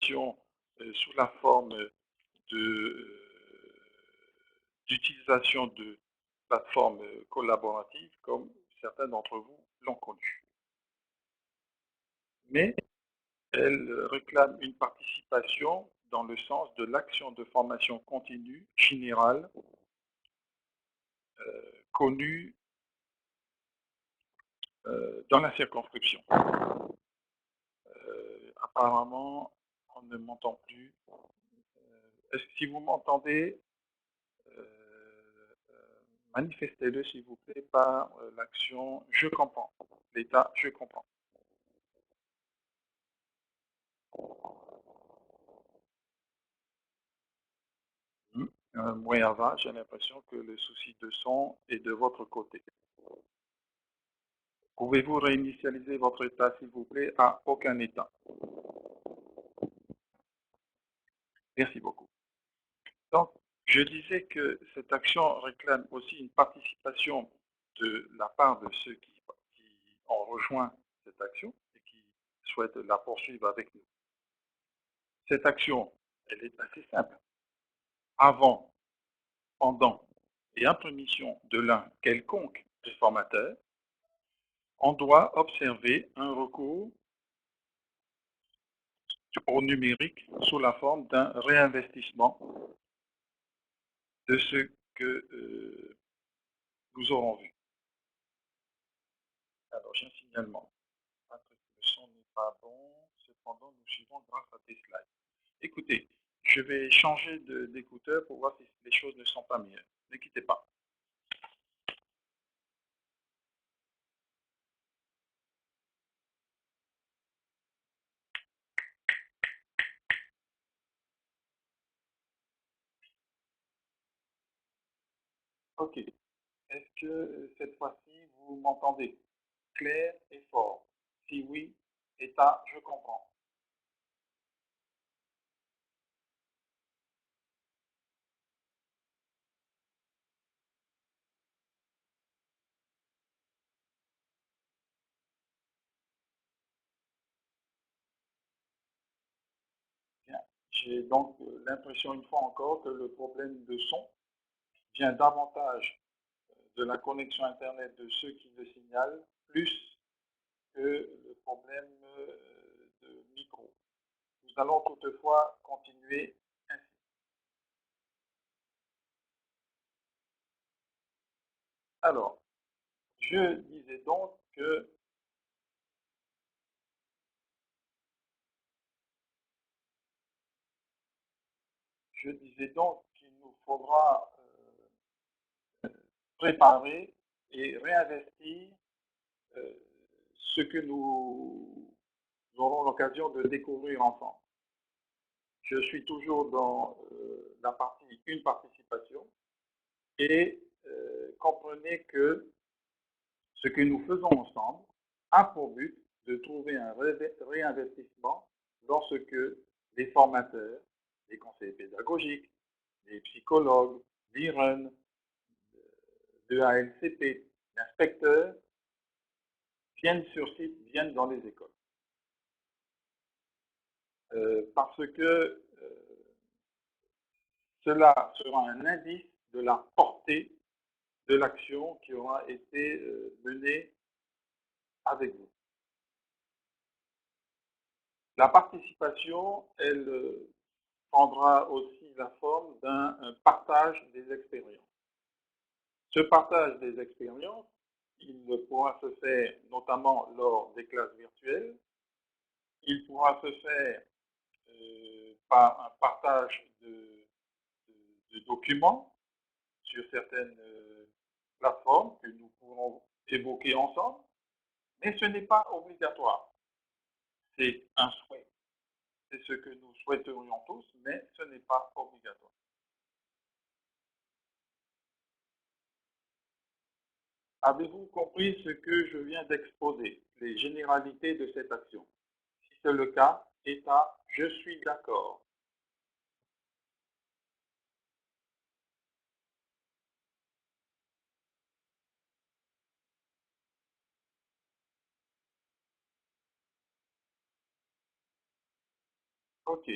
sous la forme d'utilisation de plateformes collaboratives comme certains d'entre vous l'ont connu. Mais elle réclame une participation dans le sens de l'action de formation continue générale connue dans la circonscription. Apparemment, on ne m'entend plus. Est-ce que si vous m'entendez, manifestez-le s'il vous plaît par l'action je comprends. L'état je comprends. Moyen va, j'ai l'impression que le souci de son est de votre côté. Pouvez-vous réinitialiser votre état s'il vous plaît à aucun état? Merci beaucoup. Donc, je disais que cette action réclame aussi une participation de la part de ceux qui ont rejoint cette action et qui souhaitent la poursuivre avec nous. Cette action, elle est assez simple. Avant, pendant et après mission de l'un quelconque des formateurs, on doit observer un recours au numérique sous la forme d'un réinvestissement de ce que nous aurons vu. Alors, j'ai un signalement. Le son n'est pas bon, cependant, nous suivons grâce à tes slides. Écoutez, je vais changer d'écouteur pour voir si les choses ne sont pas mieux. Ne quittez pas. Ok. Est-ce que cette fois-ci, vous m'entendez clair et fort? Si oui, état, je comprends. Bien. J'ai donc l'impression, une fois encore, que le problème de son vient davantage de la connexion Internet de ceux qui le signalent, plus que le problème de micro. Nous allons toutefois continuer ainsi. Alors, je disais donc que qu'il nous faudra préparer et réinvestir euh, ce que nous aurons l'occasion de découvrir ensemble. Je suis toujours dans la partie une participation et comprenez que ce que nous faisons ensemble a pour but de trouver un réinvestissement dans ce que les formateurs, les conseillers pédagogiques, les psychologues, l'IRUN, l'EALCP, l'inspecteur viennent sur site, viennent dans les écoles. Parce que cela sera un indice de la portée de l'action qui aura été menée avec vous. La participation, elle prendra aussi la forme d'un partage des expériences. Ce partage des expériences, il pourra se faire notamment lors des classes virtuelles, il pourra se faire par un partage de documents sur certaines plateformes que nous pourrons évoquer ensemble, mais ce n'est pas obligatoire. C'est un souhait. C'est ce que nous souhaiterions tous, mais ce n'est pas obligatoire. Avez-vous compris ce que je viens d'exposer, les généralités de cette action? Si c'est le cas, état, je suis d'accord. Ok.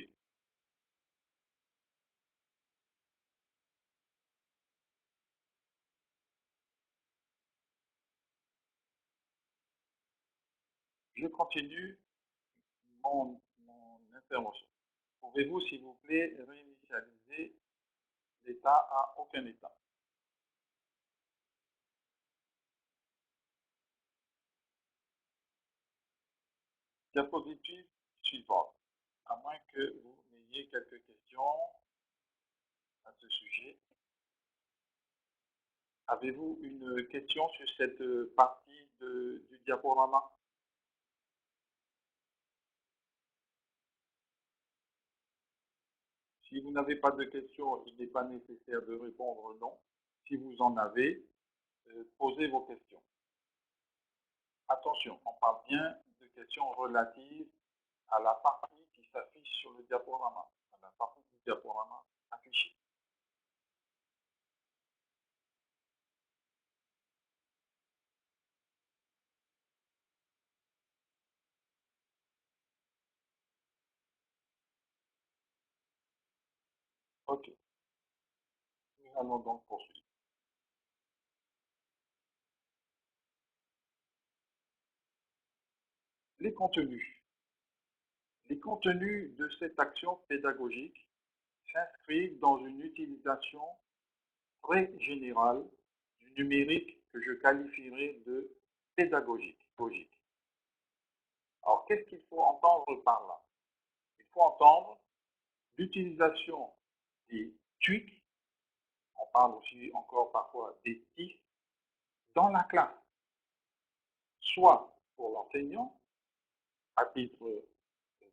Je continue mon intervention. Pouvez-vous, s'il vous plaît, réinitialiser l'état à aucun état? Diapositive suivante. À moins que vous n'ayez quelques questions à ce sujet. Avez-vous une question sur cette partie du diaporama? Si vous n'avez pas de questions, il n'est pas nécessaire de répondre non. Si vous en avez, posez vos questions. Attention, on parle bien de questions relatives à la partie qui s'affiche sur le diaporama, à la partie du diaporama affichée. Ok, nous allons donc poursuivre. Les contenus. Les contenus de cette action pédagogique s'inscrivent dans une utilisation très générale du numérique que je qualifierais de pédagogique. Alors, qu'est-ce qu'il faut entendre par là? Il faut entendre l'utilisation des tweaks, on parle aussi encore parfois des TIC, dans la classe, soit pour l'enseignant, à titre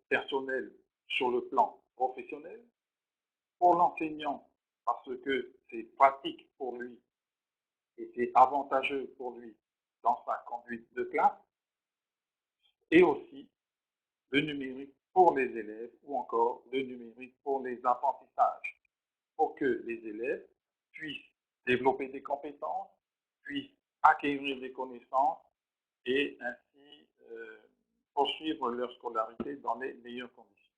personnel sur le plan professionnel, pour l'enseignant parce que c'est pratique pour lui et c'est avantageux pour lui dans sa conduite de classe, et aussi le numérique pour les élèves ou encore le numérique pour les apprentissages, pour que les élèves puissent développer des compétences, puissent acquérir des connaissances et ainsi poursuivre leur scolarité dans les meilleures conditions.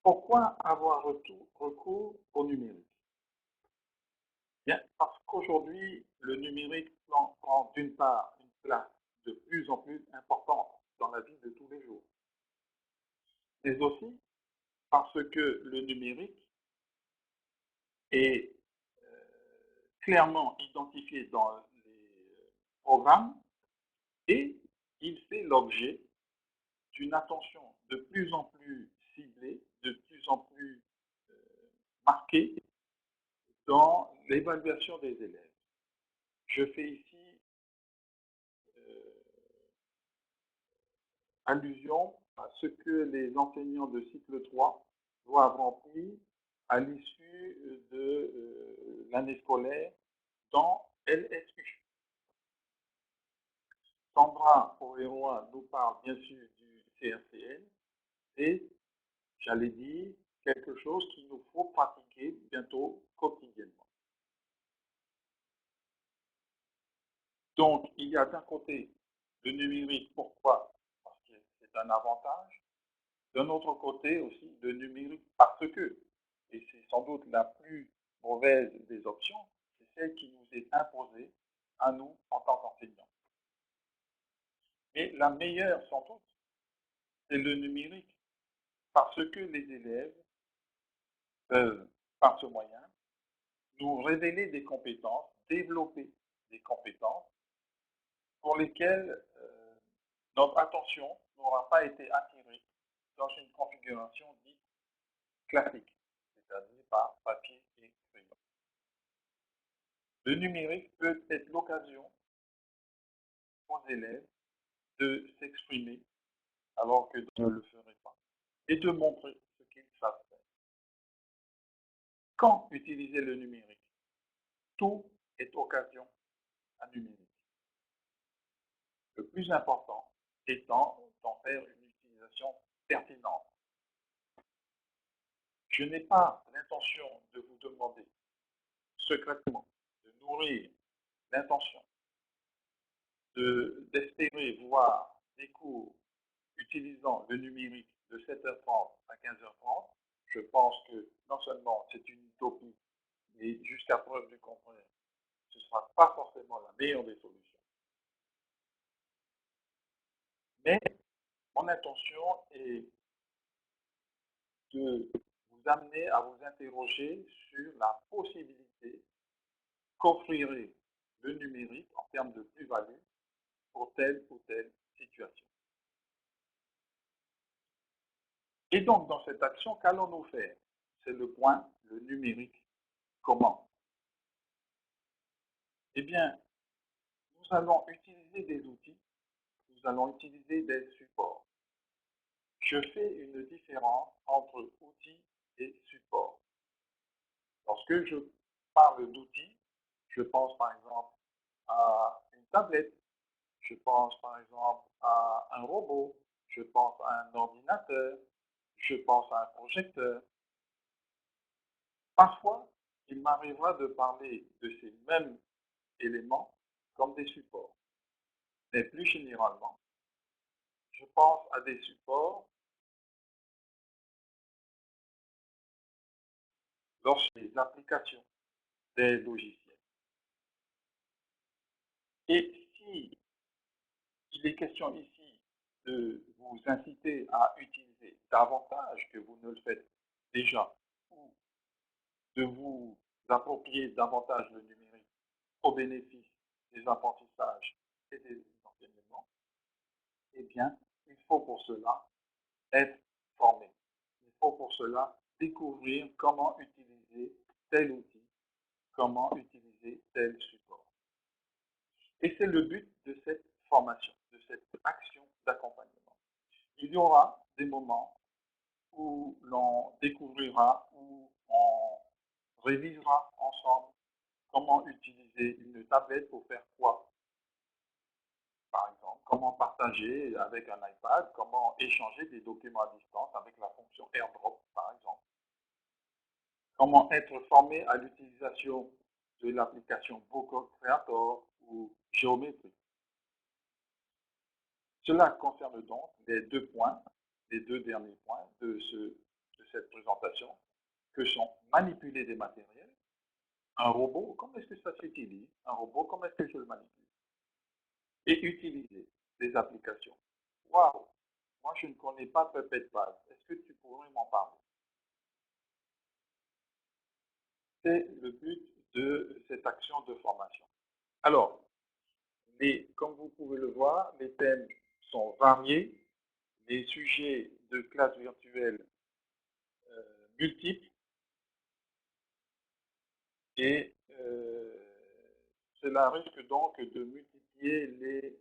Pourquoi avoir recours au numérique? Bien, parce qu'aujourd'hui, le numérique prend d'une part une place de plus en plus importante dans la vie de tous les jours, mais aussi parce que le numérique est clairement identifié dans les programmes et il fait l'objet d'une attention de plus en plus ciblée, de plus en plus euh, marquée dans l'évaluation des élèves. Je fais ici allusion à ce que les enseignants de cycle 3 doivent remplir à l'issue de l'année scolaire dans LSU. Sandra Aurérois nous parle bien sûr du CRCN et, j'allais dire, quelque chose qu'il nous faut pratiquer bientôt quotidiennement. Donc, il y a d'un côté le numérique, pourquoi? Parce que c'est un avantage. D'un autre côté aussi, le numérique, parce que, et c'est sans doute la plus mauvaise des options, c'est celle qui nous est imposée à nous en tant qu'enseignants. Et la meilleure, sans doute, c'est le numérique, parce que les élèves peuvent, par ce moyen, nous révéler des compétences, développer des compétences pour lesquelles notre attention n'aura pas été attirée dans une configuration dite classique, c'est-à-dire par papier et crayon. Le numérique peut être l'occasion aux élèves de s'exprimer alors que d'autres ne le feraient pas et de montrer ce qu'ils savent faire. Quand utiliser le numérique? Tout est occasion à numérique. Le plus important étant d'en faire une utilisation pertinente. Je n'ai pas l'intention de vous demander secrètement de nourrir l'intention d'espérer voir des cours utilisant le numérique de 7h30 à 15h30, je pense que non seulement c'est une utopie, mais jusqu'à preuve du contraire, ce ne sera pas forcément la meilleure des solutions. Mais mon intention est de vous amener à vous interroger sur la possibilité qu'offrirait le numérique en termes de plus-value pour telle ou telle situation. Et donc, dans cette action, qu'allons-nous faire? C'est le point, le numérique. Comment? Eh bien, nous allons utiliser des outils, nous allons utiliser des supports. Je fais une différence entre outils et supports. Lorsque je parle d'outils, je pense par exemple à une tablette, je pense par exemple à un robot, je pense à un ordinateur, je pense à un projecteur. Parfois, il m'arrivera de parler de ces mêmes éléments comme des supports. Mais plus généralement, je pense à des supports lorsque les applications des logiciels. Et si il est question ici de vous inciter à utiliser davantage que vous ne le faites déjà, ou de vous approprier davantage le numérique au bénéfice des apprentissages et des enseignements, eh bien, il faut pour cela être formé. Il faut pour cela découvrir comment utiliser tel outil, comment utiliser tel support. Et c'est le but de cette formation, de cette action d'accompagnement. Il y aura des moments où l'on découvrira, où on révisera ensemble comment utiliser une tablette pour faire quoi, par exemple, comment partager avec un iPad, comment échanger des documents à distance avec la fonction AirDrop, par exemple. Comment être formé à l'utilisation de l'application Vocal Creator ou Géométrie. Cela concerne donc les deux points, les deux derniers points de cette présentation, que sont manipuler des matériels. Un robot, comment est-ce que ça s'utilise? Un robot, comment est-ce que je le manipule? Et utiliser des applications. Waouh! Moi, je ne connais pas Puppetpad. Est-ce que tu pourrais m'en parler? C'est le but de cette action de formation. Alors, comme vous pouvez le voir, les thèmes sont variés, les sujets de classe virtuelle multiples et cela risque donc de multiplier les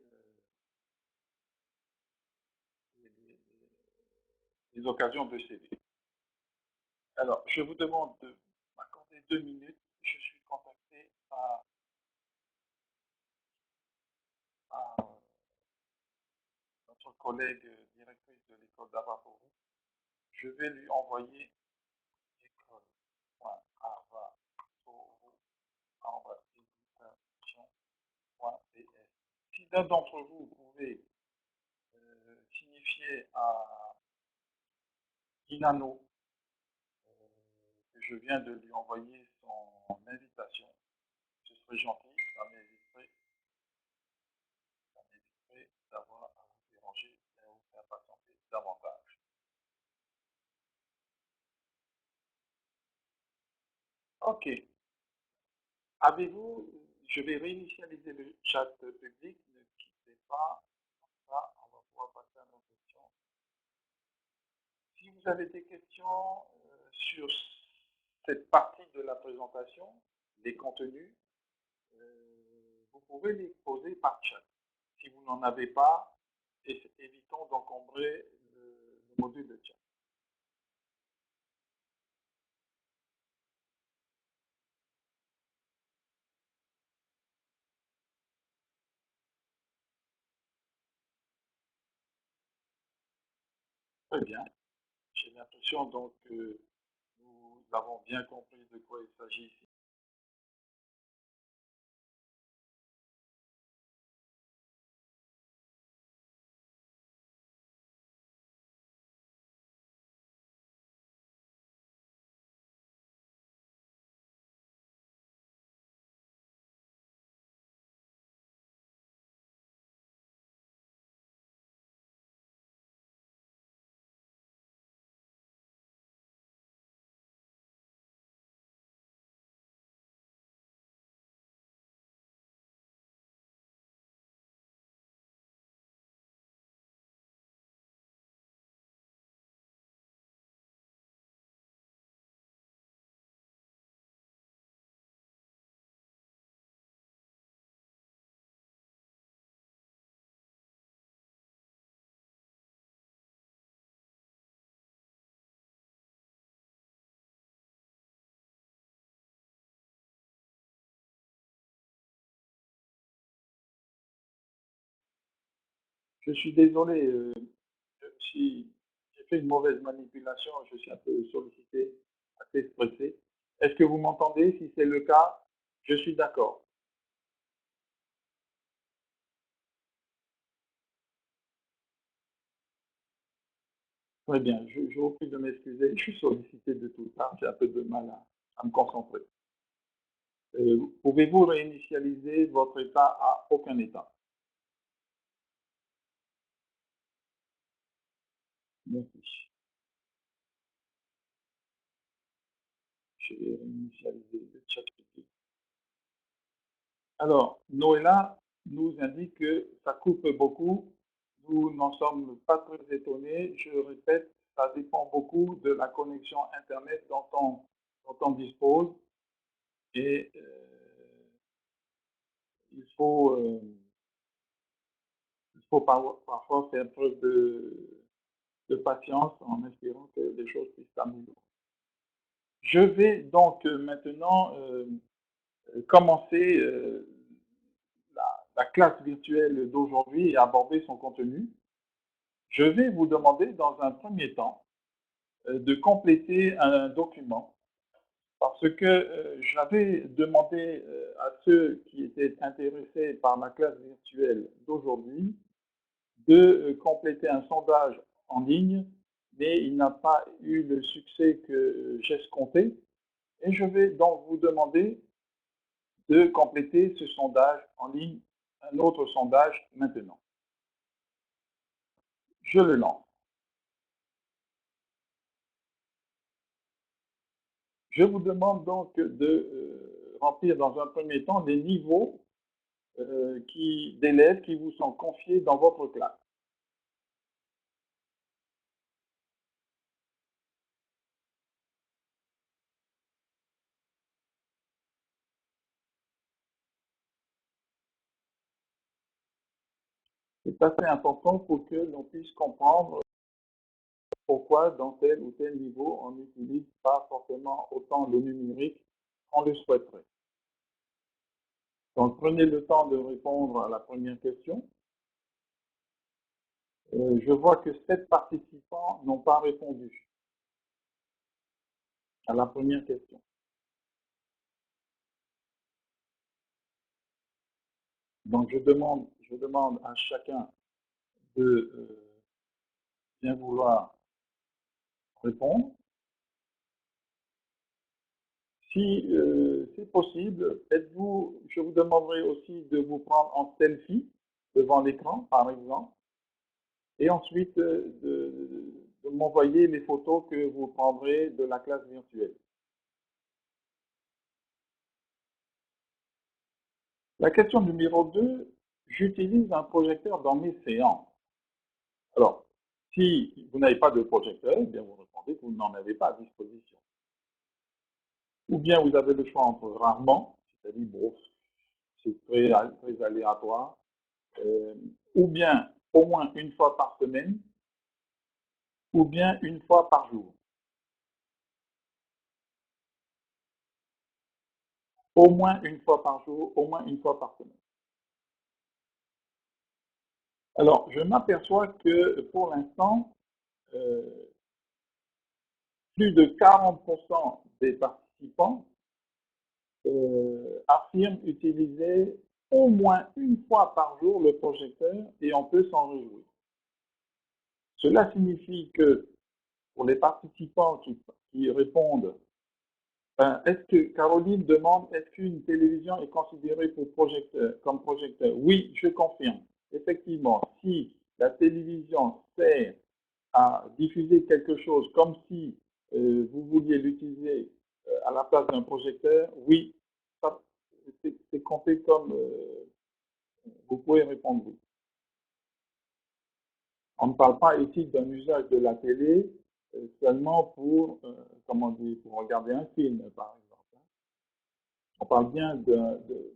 occasions de CV. Alors, je vous demande de m'accorder 2 minutes. Je suis contacté à notre collègue directrice de l'école d'Avapourou. Je vais lui envoyer école.avapourou@éducation.ps. Si l'un d'entre vous pouvait signifier à Inano que je viens de lui envoyer son invitation, ce serait gentil, ça m'éviterait d'avoir à vous déranger et à vous faire patienter davantage. Ok. Avez-vous, je vais réinitialiser le chat public, ne quittez pas, ça, on va pouvoir passer à nos questions. Si vous avez des questions sur cette partie de la présentation, les contenus, vous pouvez les poser par chat. Si vous n'en avez pas, évitons d'encombrer le module de chat. Très bien. J'ai l'impression donc que nous avons bien compris de quoi il s'agit ici. Je suis désolé, j'ai fait une mauvaise manipulation, je suis un peu sollicité, assez stressé. Est-ce que vous m'entendez? Si c'est le cas, je suis d'accord. Très bien, je vous prie de m'excuser, je suis sollicité de tout temps, j'ai un peu de mal à me concentrer. Pouvez-vous réinitialiser votre état à aucun état? Merci. J'ai réinitialisé le chat. Alors, Noëlla nous indique que ça coupe beaucoup. Nous n'en sommes pas très étonnés. Je répète, ça dépend beaucoup de la connexion Internet dont on dispose. Et il faut, euh, il faut parfois faire preuve de patience en espérant que les choses puissent s'améliorer. Je vais donc maintenant commencer la classe virtuelle d'aujourd'hui et aborder son contenu. Je vais vous demander dans un premier temps de compléter un document parce que j'avais demandé à ceux qui étaient intéressés par ma classe virtuelle d'aujourd'hui de compléter un sondage en ligne, mais il n'a pas eu le succès que j'escomptais. Et je vais donc vous demander de compléter ce sondage en ligne, un autre sondage maintenant. Je le lance. Je vous demande donc de remplir dans un premier temps les niveaux d'élèves qui vous sont confiés dans votre classe. C'est assez important pour que l'on puisse comprendre pourquoi dans tel ou tel niveau on n'utilise pas forcément autant le numérique qu'on le souhaiterait. Donc prenez le temps de répondre à la première question. Je vois que 7 participants n'ont pas répondu à la première question. Donc je demande à chacun de bien vouloir répondre. Si c'est possible, je vous demanderai aussi de vous prendre en selfie devant l'écran, par exemple, et ensuite de m'envoyer les photos que vous prendrez de la classe virtuelle. La question numéro 2, j'utilise un projecteur dans mes séances. Alors, si vous n'avez pas de projecteur, eh bien vous répondez que vous n'en avez pas à disposition. Ou bien vous avez le choix entre rarement, c'est-à-dire bon, c'est très aléatoire, euh, ou bien au moins une fois par semaine, ou bien une fois par jour. Au moins une fois par jour, au moins une fois par semaine. Alors, je m'aperçois que pour l'instant, euh, plus de 40% des participants affirment utiliser au moins une fois par jour le projecteur et on peut s'en réjouir. Cela signifie que pour les participants qui répondent, est-ce que Caroline demande, est-ce qu'une télévision est considérée comme projecteur? Oui, je confirme. Effectivement, si la télévision sert à diffuser quelque chose comme si vous vouliez l'utiliser à la place d'un projecteur, oui, c'est compté comme vous pouvez répondre oui. On ne parle pas ici d'un usage de la télé seulement pour, comment dire, pour regarder un film, par exemple. On parle bien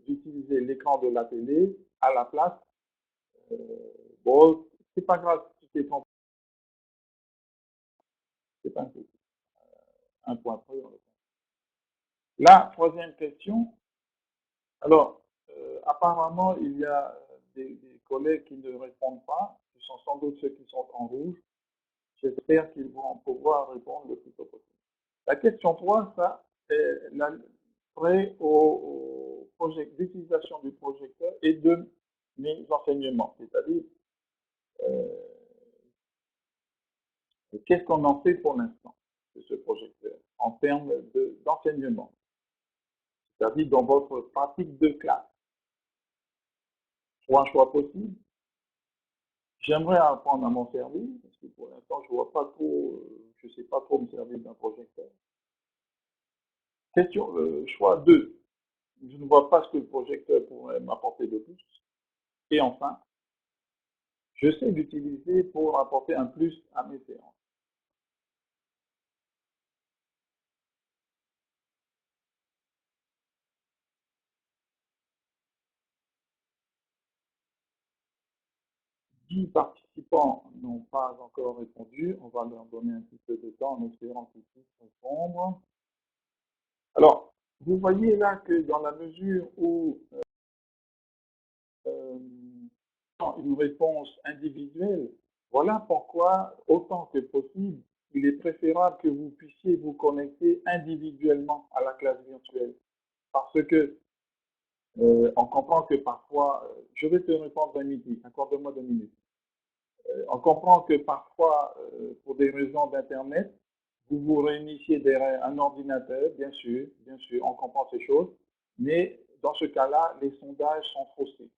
d'utiliser l'écran de la télé à la place. Euh, bon, c'est pas grave si tu t'es trompé, c'est pas un point près. La troisième question. Alors, apparemment, il y a des collègues qui ne répondent pas. ce sont sans doute ceux qui sont en rouge. J'espère qu'ils vont pouvoir répondre le plus tôt possible. La question 3, ça, est trait au projet d'utilisation du projecteur et de mes enseignements, c'est-à-dire qu'est-ce qu'on en fait pour l'instant de ce projecteur en termes d'enseignement, c'est-à-dire dans votre pratique de classe. 3 choix possibles. J'aimerais apprendre à m'en servir, parce que pour l'instant, je vois pas trop, je sais pas trop me servir d'un projecteur. Question, choix 2. Je ne vois pas ce que le projecteur pourrait m'apporter de plus. Et enfin, je sais l'utiliser pour apporter un plus à mes séances. Dix participants n'ont pas encore répondu. On va leur donner un petit peu de temps en espérant qu'ils puissent répondre. Alors, vous voyez là que dans la mesure où euh, une réponse individuelle, voilà pourquoi, autant que possible, il est préférable que vous puissiez vous connecter individuellement à la classe virtuelle. Parce que on comprend que parfois, je vais te répondre à midi, accorde-moi 2 minutes. On comprend que parfois, pour des raisons d'Internet, vous vous réunissiez derrière un ordinateur, bien sûr, on comprend ces choses, mais dans ce cas-là, les sondages sont faussés.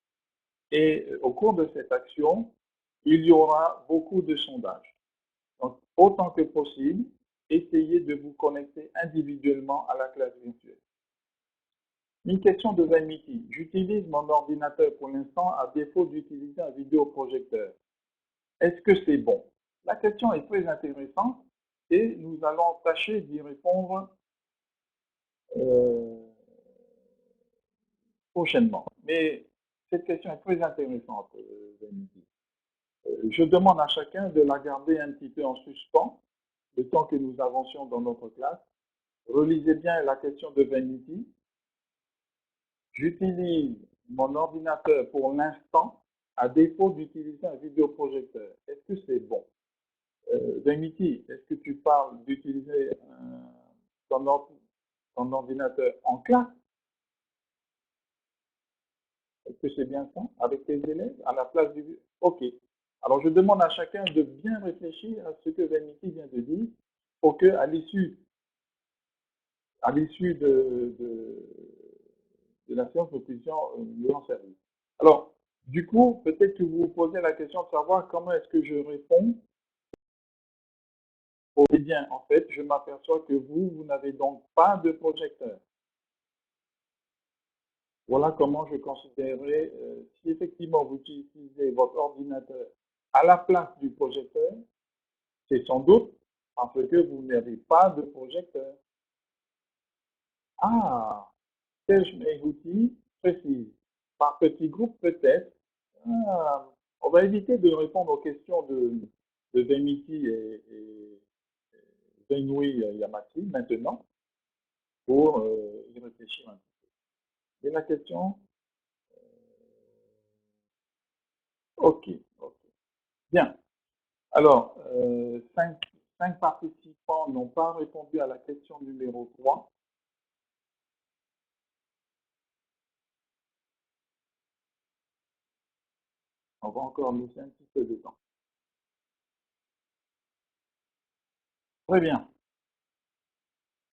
Et au cours de cette action, il y aura beaucoup de sondages. Donc, autant que possible, essayez de vous connecter individuellement à la classe virtuelle. Une question de Vanity. J'utilise mon ordinateur pour l'instant à défaut d'utiliser un vidéoprojecteur. Est-ce que c'est bon? La question est très intéressante et nous allons tâcher d'y répondre euh, prochainement. Mais cette question est très intéressante, Vanity. Je demande à chacun de la garder un petit peu en suspens le temps que nous avancions dans notre classe. Relisez bien la question de Vanity. J'utilise mon ordinateur pour l'instant à défaut d'utiliser un vidéoprojecteur. Est-ce que c'est bon? Vanity, est-ce que tu parles d'utiliser ton, ton ordinateur en classe? Est-ce que c'est bien ça? Avec tes élèves, à la place du... OK. Alors, je demande à chacun de bien réfléchir à ce que Vanity vient de dire pour qu'à l'issue de la séance, nous puissions nous en servir. Alors, du coup, peut-être que vous vous posez la question de savoir comment est-ce que je réponds. Eh bien, en fait, je m'aperçois que vous n'avez donc pas de projecteur. Voilà comment je considérerais, si effectivement vous utilisez votre ordinateur à la place du projecteur, c'est sans doute parce que vous n'avez pas de projecteur. Ah, Serge Mehouti précise, par petit groupe peut-être. Ah, on va éviter de répondre aux questions de Veniti et Zenui Yamati maintenant pour y réfléchir un peu. Et la question, ok, ok. Bien. Alors, 5 participants n'ont pas répondu à la question numéro 3. On va encore laisser un petit peu de temps. Très bien.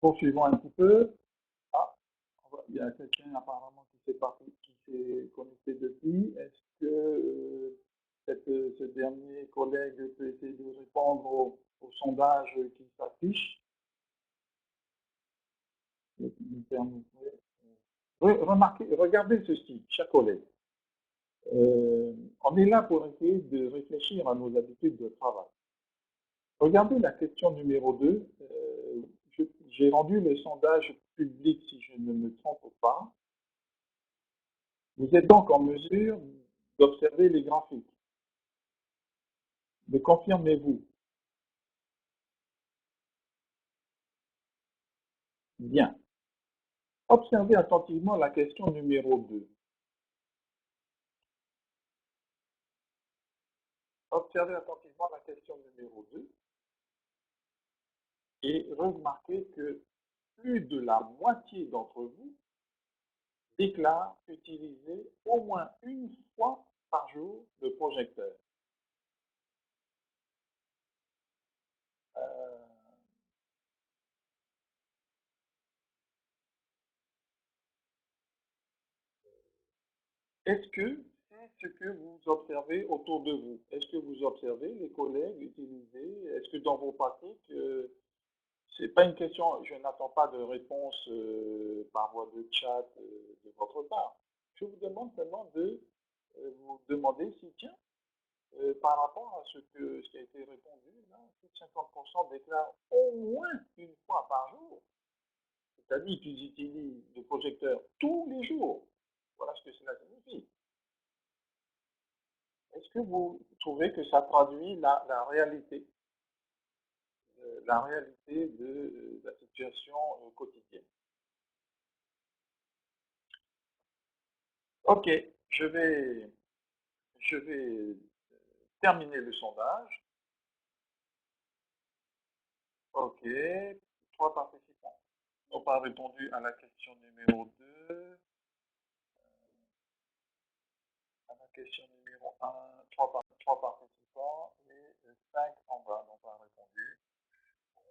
Poursuivons un petit peu. Ah, il y a quelqu'un apparemment qui s'est connecté depuis. Est-ce que ce dernier collègue peut essayer de répondre au sondage qui s'affiche? Remarquez, regardez ceci, chers collègues. On est là pour essayer de réfléchir à nos habitudes de travail. Regardez la question numéro 2. J'ai rendu le sondage public, si je ne me trompe pas. Vous êtes donc en mesure d'observer les graphiques. Me confirmez-vous? Bien. Observez attentivement la question numéro 2. Observez attentivement la question numéro 2 et remarquez que plus de la moitié d'entre vous déclarent utiliser au moins une fois par jour le projecteur. Euh, Est-ce que c'est ce que vous observez autour de vous? Est-ce que vous observez les collègues utiliser? Est-ce que dans vos pratiques, c'est pas une question, je n'attends pas de réponse par voie de chat de votre part. Je vous demande seulement de vous demander si, tiens, par rapport à ce qui a été répondu, là, plus de 50% déclarent au moins une fois par jour, c'est-à-dire qu'ils utilisent le projecteur tous les jours. Voilà ce que cela signifie. Est-ce que vous trouvez que ça traduit la réalité de la situation quotidienne? Ok, je vais, je vais terminer le sondage. Ok, trois participants n'ont pas répondu à la question numéro 2. À la question numéro un, trois participants et 5 en bas n'ont pas répondu. Bon,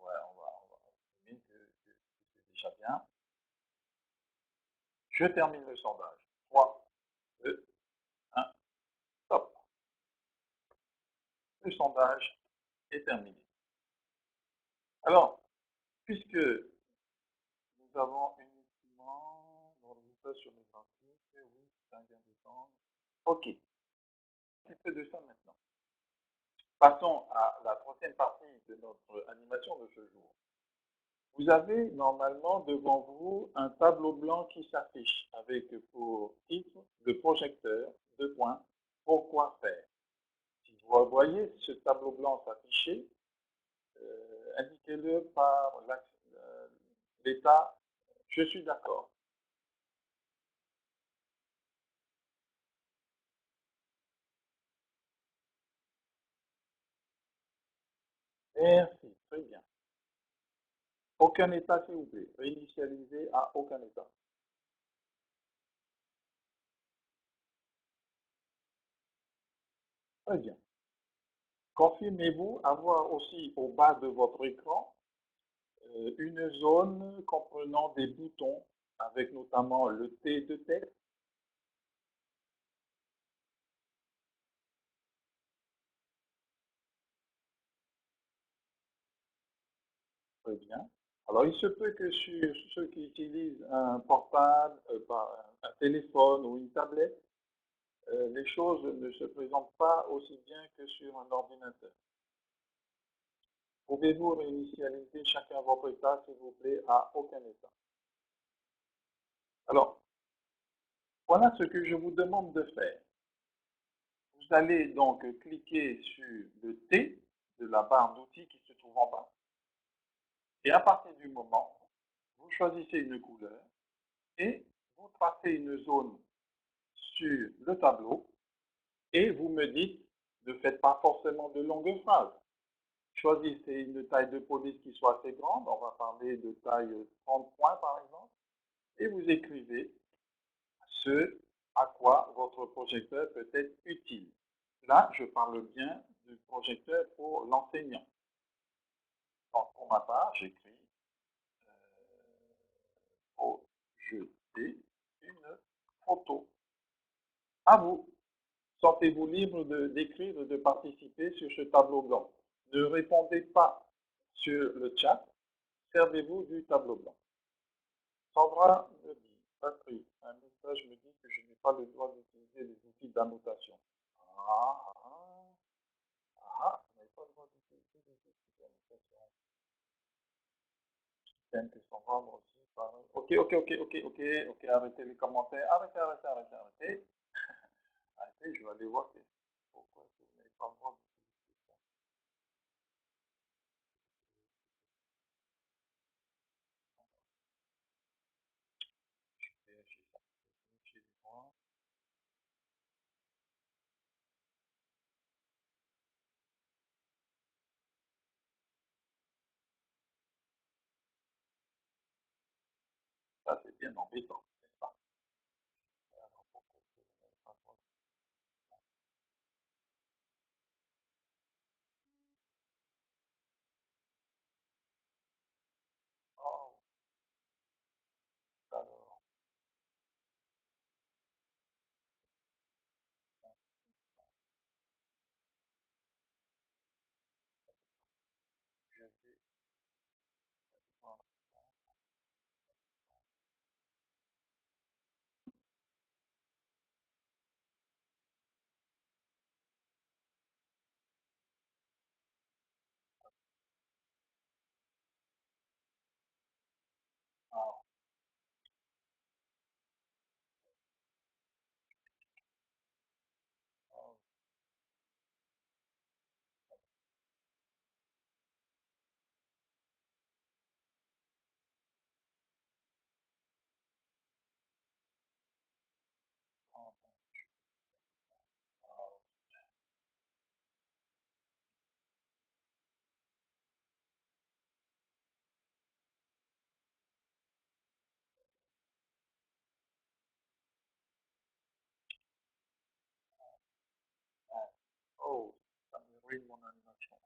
ouais, on va estimer que c'est déjà bien. Je termine le sondage. 3, 2, 1, stop. Le sondage est terminé. Alors, puisque nous avons uniquement le résultat sur les graphiques, oui, c'est un gain de temps. Ok, un petit peu de ça maintenant. Passons à la troisième partie de notre animation de ce jour. Vous avez normalement devant vous un tableau blanc qui s'affiche avec pour titre le projecteur, deux points, pourquoi faire. Si vous voyez ce tableau blanc s'afficher, indiquez-le par l'état je suis d'accord. Merci, très bien. Aucun état, s'il vous plaît. Réinitialiser à aucun état. Très bien. Confirmez-vous avoir aussi au bas de votre écran une zone comprenant des boutons avec notamment le T de tête. Très bien. Alors, il se peut que sur ceux qui utilisent un portable, un téléphone ou une tablette, les choses ne se présentent pas aussi bien que sur un ordinateur. Pouvez-vous réinitialiser chacun votre état, s'il vous plaît, à aucun état? Alors, voilà ce que je vous demande de faire. Vous allez donc cliquer sur le T de la barre d'outils qui se trouve en bas. Et à partir du moment, vous choisissez une couleur et vous tracez une zone sur le tableau et vous me dites, ne faites pas forcément de longues phrases. Choisissez une taille de police qui soit assez grande, on va parler de taille 30 points par exemple, et vous écrivez ce à quoi votre projecteur peut être utile. Là, je parle bien du projecteur pour l'enseignant. Donc, pour ma part, j'écris projeter une photo. À vous. Sentez-vous libre d'écrire, de participer sur ce tableau blanc. Ne répondez pas sur le chat, servez-vous du tableau blanc. Sandra me dit, Patrick, un message me dit que je n'ai pas le droit d'utiliser les outils d'annotation. Ah, ah, ah, vous n'avez pas le droit d'utiliser les outils d'annotation. J'aime que Sandra me aussi pareil. Ok, arrêtez les commentaires, arrêtez. Arrêtez, je vais aller voir pourquoi vous n'avez pas le droit d'utiliser ça. Je vais vérifier ça. Vérifier les points. embêtant, n'est-ce pas? Oh, alors, je vais prendre un, un, un, un. Oh, ça me ruine mon animation.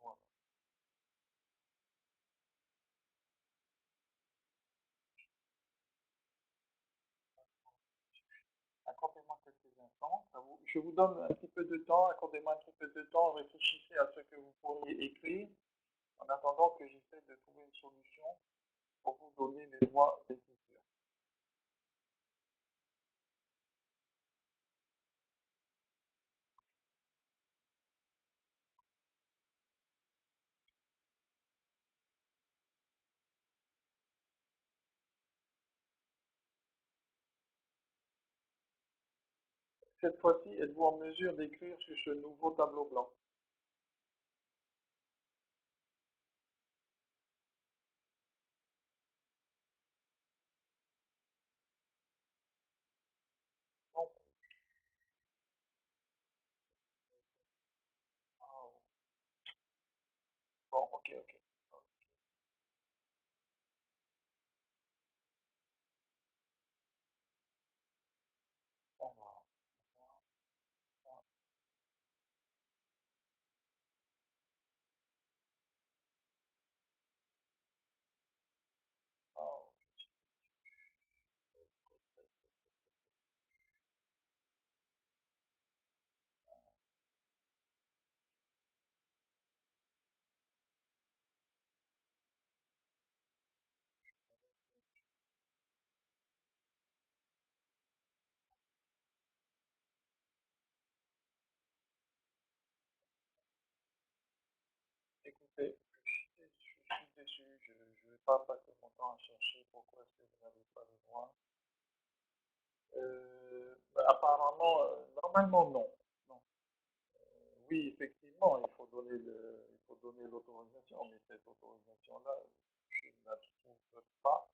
Voilà. Accordez-moi quelques instants. Je vous donne un petit peu de temps. Accordez-moi un petit peu de temps. Réfléchissez à ce que vous pourriez écrire en attendant que j'essaie de trouver une solution pour vous donner les voies d'écriture. Cette fois-ci, êtes-vous en mesure d'écrire sur ce nouveau tableau blanc? Non. Oh, bon, ok, ok. Alors, oh, écoutez, je suis déçu. Je ne vais pas passer mon temps à chercher pourquoi est-ce que vous n'avez pas le droit. Bah, apparemment, normalement, non. Non. Oui, effectivement, il faut donner l'autorisation, mais cette autorisation-là, je ne la trouve pas.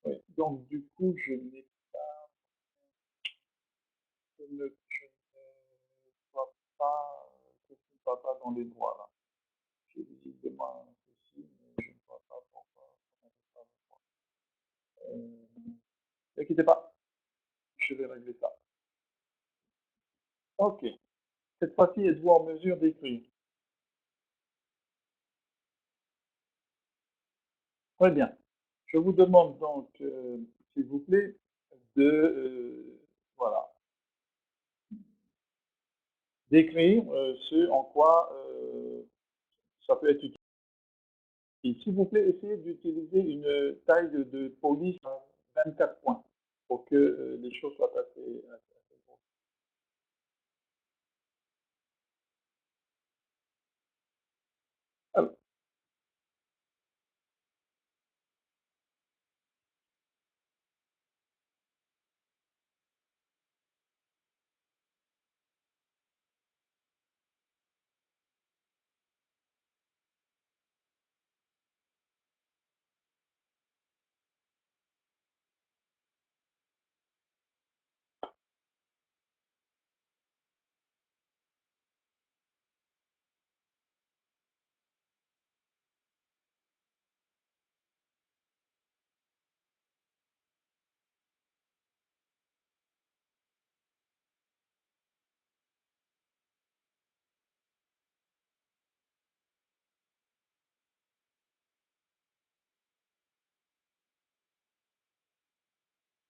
Oui. Donc, du coup, je ne vois pas, je ne vois pas dans les droits là. J'ai visiblement un souci, mais je ne vois pas pourquoi on n'avait pas le droit. N'inquiétez pas, je vais régler ça. Ok. Cette fois-ci, êtes-vous en mesure d'écrire? Très bien. Je vous demande donc, s'il vous plaît, de voilà, d'écrire ce en quoi ça peut être utile. S'il vous plaît, essayez d'utiliser une taille de police à 24 points pour que les choses soient assez grosses. Alors,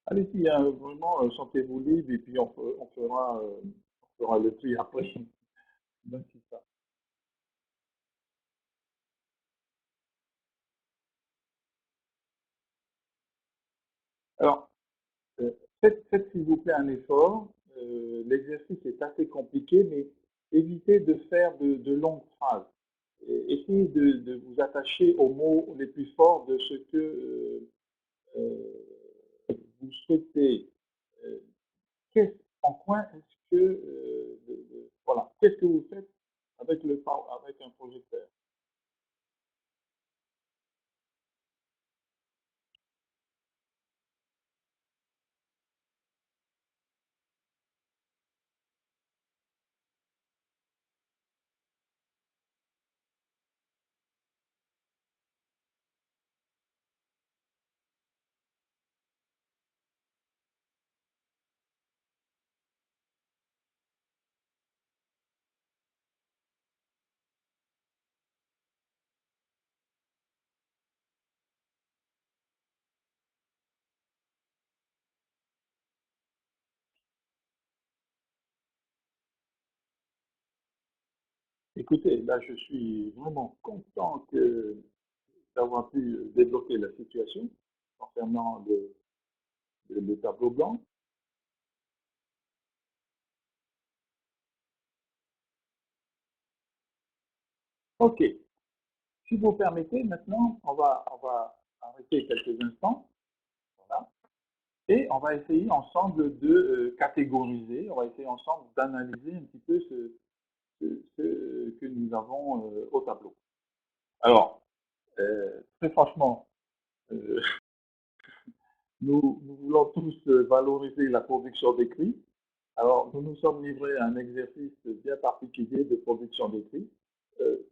allez-y, hein, vraiment, sentez-vous libre et puis on fera le tri après. Ben, c'est ça. Alors, faites s'il vous plaît un effort. L'exercice est assez compliqué, mais évitez de faire de longues phrases. Essayez de vous attacher aux mots les plus forts de ce que vous souhaitez. Euh, en quoi est-ce que, voilà, qu'est-ce que vous faites avec avec un projecteur? Écoutez, là, je suis vraiment content d'avoir pu débloquer la situation concernant le tableau blanc. OK. Si vous permettez, maintenant, on va arrêter quelques instants. Voilà. Et on va essayer ensemble de catégoriser, on va essayer ensemble d'analyser un petit peu ce que nous avons au tableau. Alors, très franchement, euh, nous voulons tous valoriser la production d'écrits. Alors, nous nous sommes livrés à un exercice bien particulier de production d'écrits. Euh,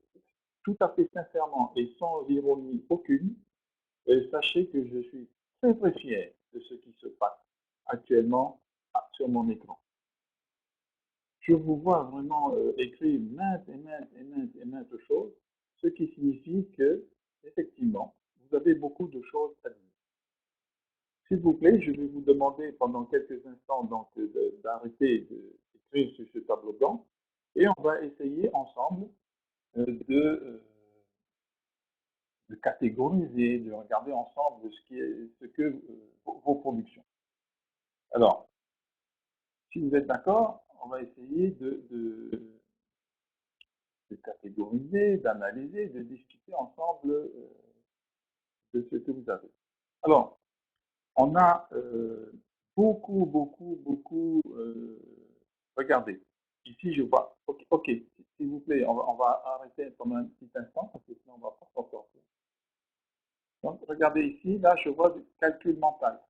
Tout à fait sincèrement et sans ironie aucune, sachez que je suis très très fier de ce qui se passe actuellement sur mon écran. Je vous vois vraiment écrire maintes et maintes et maintes et maintes choses, ce qui signifie que, effectivement, vous avez beaucoup de choses à dire. S'il vous plaît, je vais vous demander pendant quelques instants donc d'arrêter d'écrire sur ce tableau blanc et on va essayer ensemble de catégoriser, de regarder ensemble ce que vos productions. Alors, si vous êtes d'accord, on va essayer de catégoriser, d'analyser, de discuter ensemble de ce que vous avez. Alors, on a beaucoup. Regardez, ici je vois. Ok, okay, s'il vous plaît, on va arrêter pendant un petit instant parce que sinon on ne va pas s'en sortir. Donc, regardez ici, là je vois du calcul mental.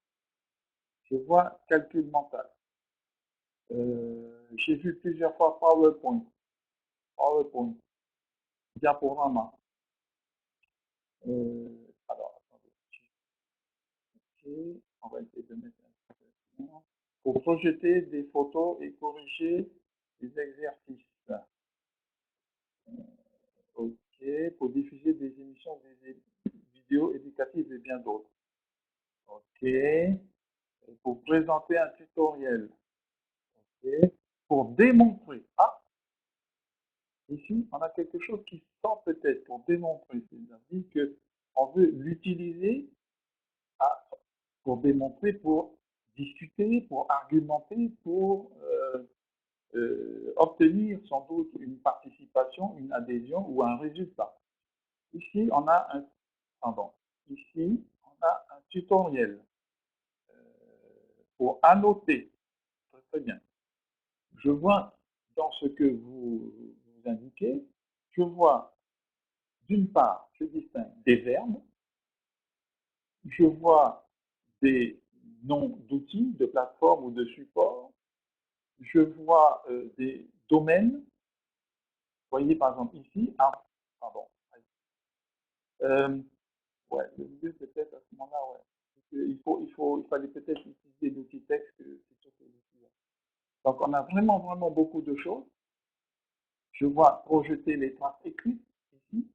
Je vois calcul mental. J'ai vu plusieurs fois PowerPoint. PowerPoint, diaporama. Alors, attendez. Ok, on va essayer de mettre un peu. Pour projeter des photos et corriger des exercices. OK. Pour diffuser des émissions vidéo vidéos éducatives et bien d'autres. OK. Et pour présenter un tutoriel. OK. Pour démontrer. Ah, ici, on a quelque chose qui sort peut-être pour démontrer. C'est-à-dire qu'on veut l'utiliser pour démontrer, pour discuter, pour argumenter, pour obtenir sans doute une participation, une adhésion ou un résultat. Ici, on a un, pardon, ici, on a un tutoriel pour annoter. Très, très bien. Je vois dans ce que vous indiquez, je vois d'une part, je distingue des verbes, je vois des noms d'outils, de plateformes ou de supports, je vois des domaines. Vous voyez par exemple ici, ah, pardon. Ouais, le mieux peut-être à ce moment-là, ouais. Il fallait peut-être utiliser l'outil texte plutôt que l'outil. Donc on a vraiment, vraiment beaucoup de choses. Je vois projeter les traces écrites ici.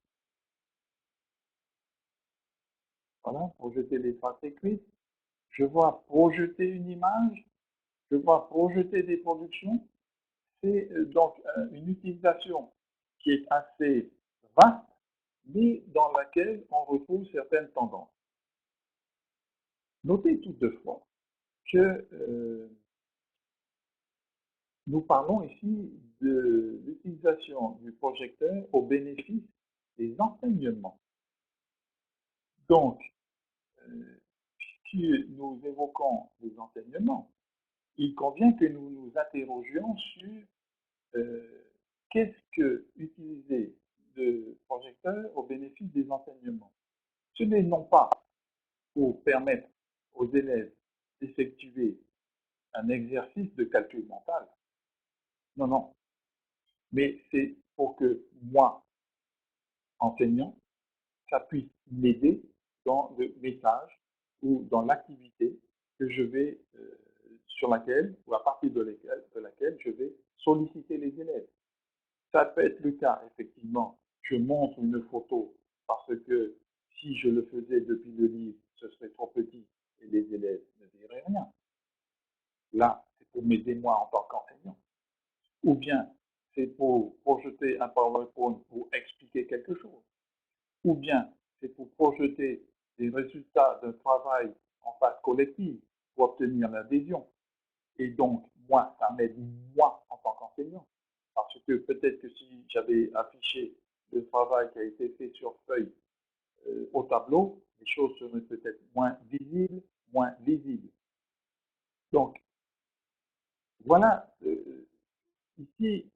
Voilà, projeter les traces écrites. Je vois projeter une image. Je vois projeter des productions. C'est donc une utilisation qui est assez vaste, mais dans laquelle on retrouve certaines tendances. Notez toutefois que nous parlons ici de l'utilisation du projecteur au bénéfice des enseignements. Donc, si nous évoquons les enseignements, il convient que nous nous interrogions sur qu'est-ce que utiliser le projecteur au bénéfice des enseignements. Ce n'est non pas pour permettre aux élèves d'effectuer un exercice de calcul mental, non, non, mais c'est pour que moi, enseignant, ça puisse m'aider dans le message ou dans l'activité que je vais, sur laquelle ou à partir de laquelle je vais solliciter les élèves. Ça peut être le cas, effectivement, je montre une photo parce que si je le faisais depuis le livre, ce serait trop petit et les élèves ne verraient rien. Là, c'est pour m'aider moi en tant qu'enseignant. Ou bien, c'est pour projeter un PowerPoint pour expliquer quelque chose. Ou bien, c'est pour projeter les résultats d'un travail en phase collective pour obtenir l'adhésion. Et donc, moi, ça m'aide moi en tant qu'enseignant. Parce que peut-être que si j'avais affiché le travail qui a été fait sur feuille au tableau, les choses seraient peut-être moins visibles, moins lisibles. Donc, voilà ici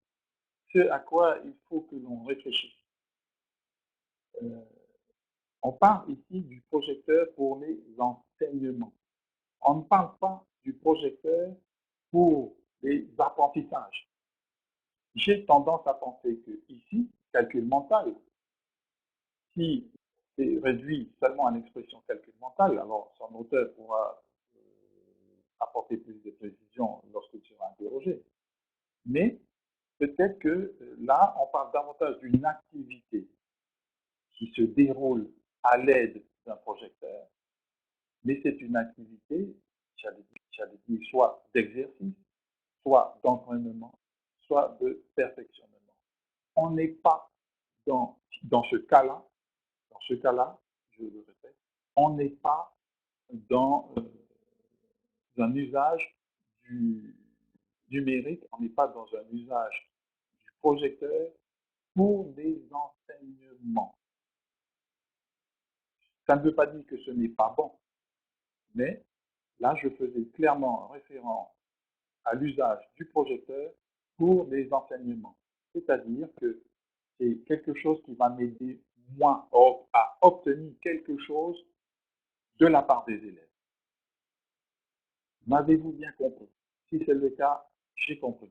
ce à quoi il faut que l'on réfléchisse. On parle ici du projecteur pour les enseignements. On ne parle pas du projecteur pour les apprentissages. J'ai tendance à penser que ici, calcul mental, si c'est réduit seulement à l'expression calcul mental, alors son auteur pourra apporter plus de précision lorsqu'il sera interrogé. Mais peut-être que là, on parle davantage d'une activité qui se déroule à l'aide d'un projecteur, mais c'est une activité, j'allais dire, soit d'exercice, soit d'entraînement, soit de perfectionnement. On n'est pas dans ce cas-là, je le répète, on n'est pas dans un usage du numérique, on n'est pas dans un usage du projecteur pour des enseignements. Ça ne veut pas dire que ce n'est pas bon, mais là, je faisais clairement référence à l'usage du projecteur pour des enseignements. C'est-à-dire que c'est quelque chose qui va m'aider, moi, à obtenir quelque chose de la part des élèves. M'avez-vous bien compris? Si c'est le cas, j'ai compris.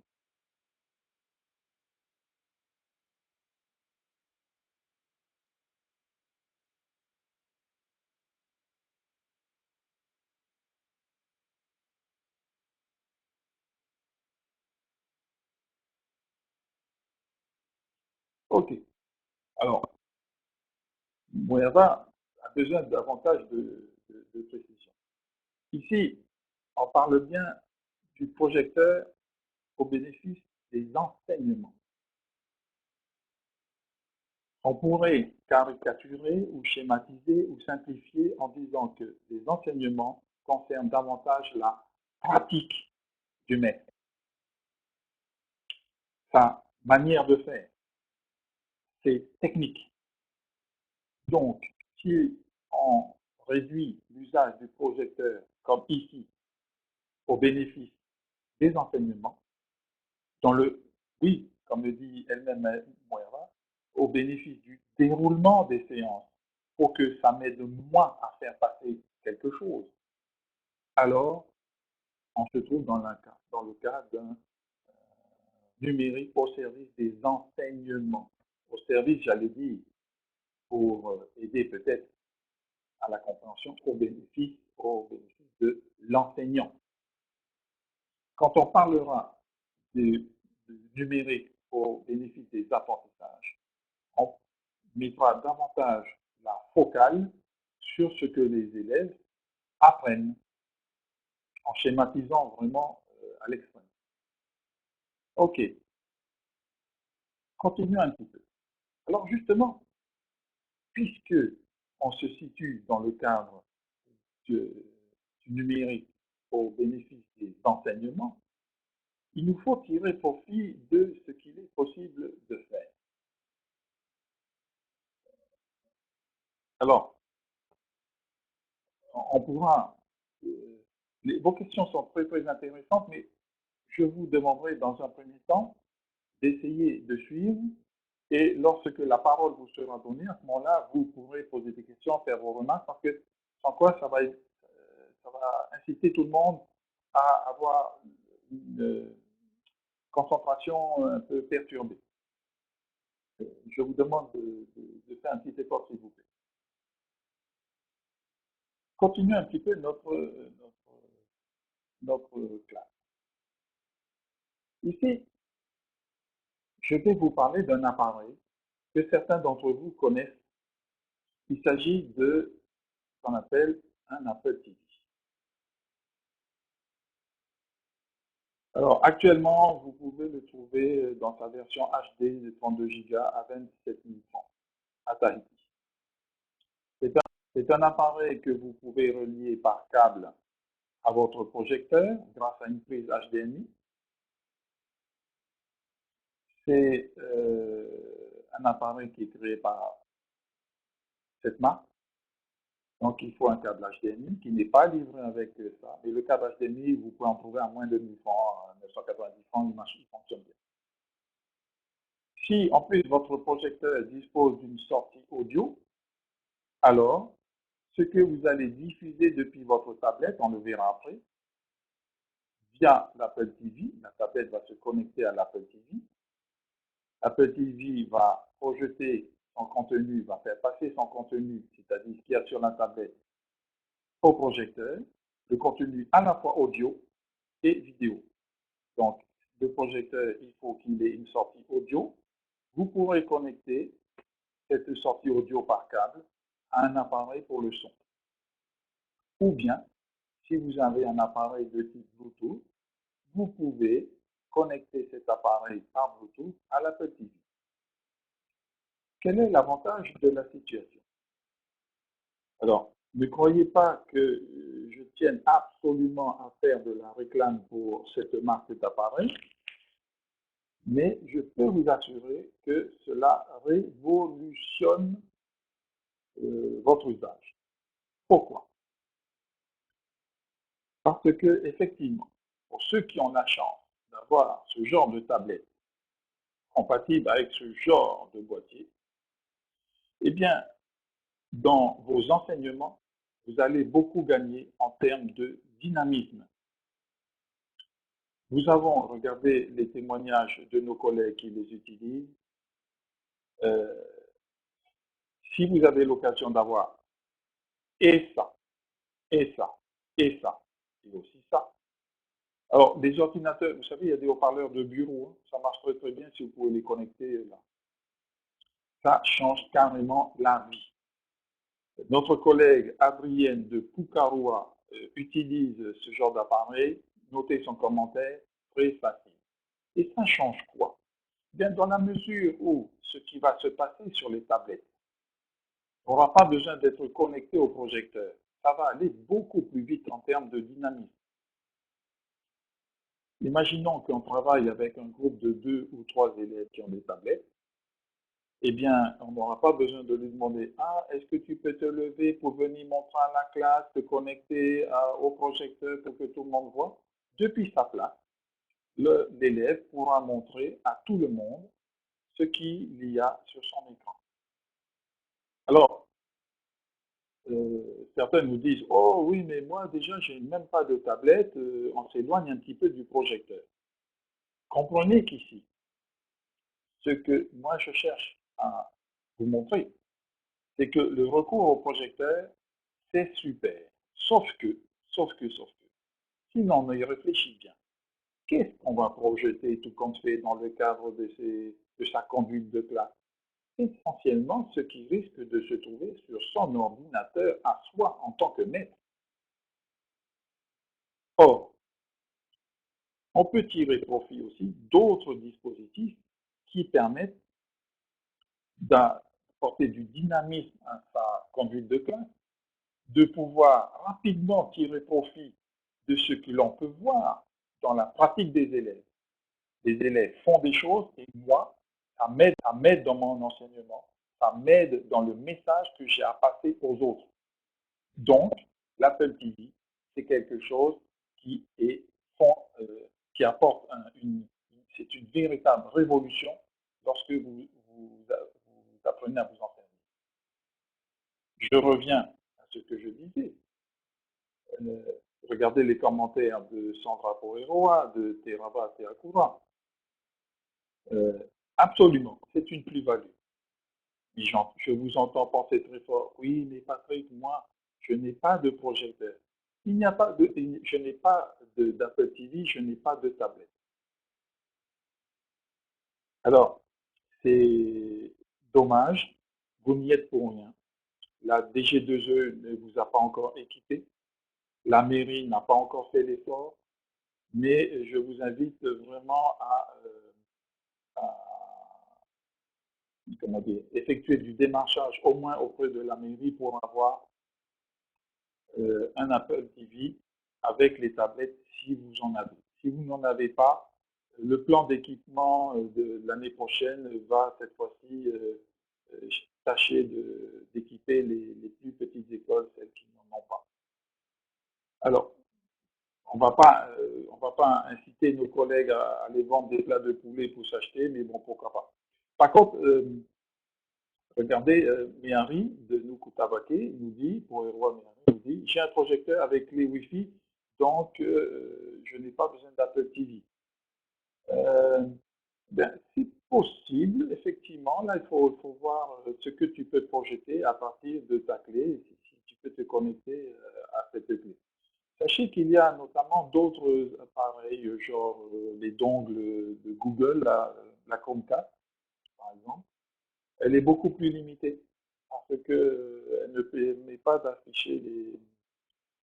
OK. Alors, Moira besoin davantage de précision. Ici, on parle bien du projecteur au bénéfice des enseignements. On pourrait caricaturer ou schématiser ou simplifier en disant que les enseignements concernent davantage la pratique du maître, sa manière de faire, ses techniques. Donc, si on réduit l'usage du projecteur, comme ici, au bénéfice des enseignements, oui, comme le dit elle-même Moira, au bénéfice du déroulement des séances, pour que ça m'aide moi à faire passer quelque chose, alors on se trouve dans le cas d'un numérique au service des enseignements. Au service, j'allais dire, pour aider peut-être à la compréhension au bénéfice de l'enseignant. Quand on parlera du numérique au bénéfice des apprentissages, on mettra davantage la focale sur ce que les élèves apprennent en schématisant vraiment à l'extrême. Ok, continuons un petit peu. Alors justement, puisque on se situe dans le cadre du numérique au bénéfice des enseignements, il nous faut tirer profit de ce qu'il est possible de faire. Alors, on pourra... vos questions sont très très intéressantes, mais je vous demanderai dans un premier temps d'essayer de suivre et lorsque la parole vous sera donnée, à ce moment-là, vous pourrez poser des questions, faire vos remarques, parce que sans quoi ça va inciter tout le monde à avoir une concentration un peu perturbée. Je vous demande de faire un petit effort, s'il vous plaît. Continuons un petit peu notre classe. Ici, je vais vous parler d'un appareil que certains d'entre vous connaissent. Il s'agit de ce qu'on appelle un Apple TV. Alors, actuellement, vous pouvez le trouver dans sa version HD de 32 Go à 27 000 francs à Tahiti. C'est un appareil que vous pouvez relier par câble à votre projecteur grâce à une prise HDMI. C'est un appareil qui est créé par cette marque. Donc, il faut un câble HDMI qui n'est pas livré avec ça. Et le câble HDMI, vous pouvez en trouver à moins de 1000 francs, 990 francs, il fonctionne bien. Si en plus votre projecteur dispose d'une sortie audio, alors ce que vous allez diffuser depuis votre tablette, on le verra après, via l'Apple TV, la tablette va se connecter à l'Apple TV. Apple TV va projeter son contenu, va faire passer son contenu, c'est-à-dire ce qu'il y a sur la tablette, au projecteur, le contenu à la fois audio et vidéo. Donc, le projecteur, il faut qu'il ait une sortie audio. Vous pourrez connecter cette sortie audio par câble à un appareil pour le son. Ou bien, si vous avez un appareil de type Bluetooth, vous pouvez connecter cet appareil par Bluetooth à l'Apple TV. Quel est l'avantage de la situation? Alors, ne croyez pas que je tienne absolument à faire de la réclame pour cette marque d'appareil, mais je peux vous assurer que cela révolutionne votre usage. Pourquoi? Parce que, effectivement, pour ceux qui ont la chance d'avoir ce genre de tablette compatible avec ce genre de boîtier, eh bien, dans vos enseignements, vous allez beaucoup gagner en termes de dynamisme. Nous avons regardé les témoignages de nos collègues qui les utilisent. Si vous avez l'occasion d'avoir et ça, et ça, et ça, et aussi ça. Alors, les ordinateurs, vous savez, il y a des haut-parleurs de bureau, hein, ça marche très très bien si vous pouvez les connecter là. Ça change carrément la vie. Notre collègue Adrienne de Pucarua utilise ce genre d'appareil. Notez son commentaire, très facile. Et ça change quoi? Bien, dans la mesure où ce qui va se passer sur les tablettes n'aura pas besoin d'être connecté au projecteur. Ça va aller beaucoup plus vite en termes de dynamisme. Imaginons qu'on travaille avec un groupe de 2 ou 3 élèves qui ont des tablettes. Eh bien, on n'aura pas besoin de lui demander, ah, est-ce que tu peux te lever pour venir montrer à la classe, te connecter au projecteur pour que tout le monde voit? Depuis sa place, l'élève pourra montrer à tout le monde ce qu'il y a sur son écran. Alors, certains nous disent, oh oui, mais moi déjà, je n'ai même pas de tablette, on s'éloigne un petit peu du projecteur. Comprenez qu'ici, ce que moi je cherche à vous montrer, c'est que le recours au projecteur, c'est super. Sauf que, sauf que, si l'on y réfléchit bien, qu'est-ce qu'on va projeter tout compte fait dans le cadre de sa conduite de classe? Essentiellement ce qui risque de se trouver sur son ordinateur à soi en tant que maître. Or, on peut tirer profit aussi d'autres dispositifs qui permettent d'apporter du dynamisme à sa conduite de classe, de pouvoir rapidement tirer profit de ce que l'on peut voir dans la pratique des élèves. Les élèves font des choses et moi, ça m'aide dans mon enseignement, ça m'aide dans le message que j'ai à passer aux autres. Donc, l'Apple TV, c'est quelque chose qui est qui apporte c'est une véritable révolution lorsque vous apprenez à vous enseigner. Je reviens à ce que je disais. Euh, Regardez les commentaires de Sandra Poeroa, de Terava Terakura. Euh, Absolument, c'est une plus-value. Je vous entends penser très fort. Oui, mais Patrick, moi, je n'ai pas de projecteur. Il n'y a pas de, je n'ai pas d'Apple TV, je n'ai pas de tablette. Alors, c'est dommage, vous n'y êtes pour rien. La DG2E ne vous a pas encore équipé, la mairie n'a pas encore fait l'effort, mais je vous invite vraiment à comment dire, effectuer du démarchage au moins auprès de la mairie pour avoir un Apple TV avec les tablettes si vous en avez. Si vous n'en avez pas, le plan d'équipement de l'année prochaine va cette fois-ci tâcher d'équiper les plus petites écoles, celles qui n'en ont pas. Alors, on va pas inciter nos collègues à aller vendre des plats de poulet pour s'acheter, mais bon, pourquoi pas. Par contre, regardez, Méhari de Nukutabake nous dit, pour Erwan Méhari, nous dit, j'ai un projecteur avec clé Wi-Fi, donc je n'ai pas besoin d'Apple TV. Euh, ben, c'est possible, effectivement. Là, faut voir ce que tu peux projeter à partir de ta clé, si tu peux te connecter à cette clé. Sachez qu'il y a notamment d'autres appareils, genre les dongles de Google, la Chromecast, par exemple. Elle est beaucoup plus limitée parce qu'elle ne permet pas d'afficher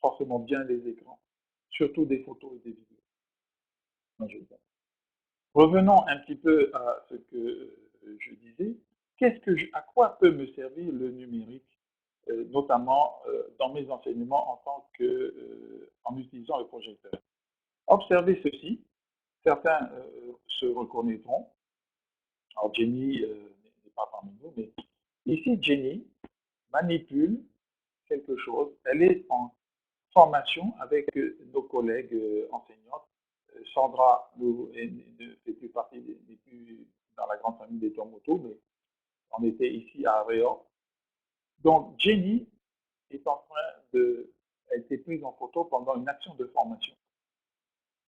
forcément bien les écrans, surtout des photos et des vidéos. Revenons un petit peu à ce que je disais. À quoi peut me servir le numérique, notamment dans mes enseignements en utilisant le projecteur? Observez ceci, certains se reconnaîtront. Alors Jenny n'est pas parmi nous, mais ici Jenny manipule quelque chose. Elle est en formation avec nos collègues enseignantes. Sandra ne fait plus partie n'est plus dans la grande famille des Tomoto, mais on était ici à Réor. Donc Jenny est en train a été prise en photo pendant une action de formation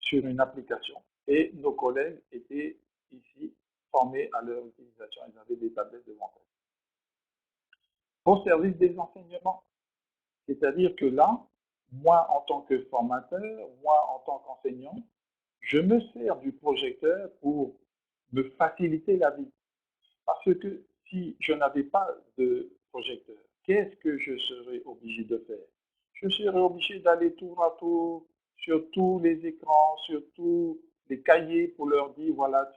sur une application. Et nos collègues étaient ici formés à leur utilisation. Ils avaient des tablettes devant eux. Au service des enseignements. C'est-à-dire que là, moi en tant que formateur, moi en tant qu'enseignant, je me sers du projecteur pour me faciliter la vie. Parce que si je n'avais pas de projecteur, qu'est-ce que je serai obligé de faire? Je serai obligé d'aller tour à tour sur tous les écrans, sur tous les cahiers pour leur dire, voilà,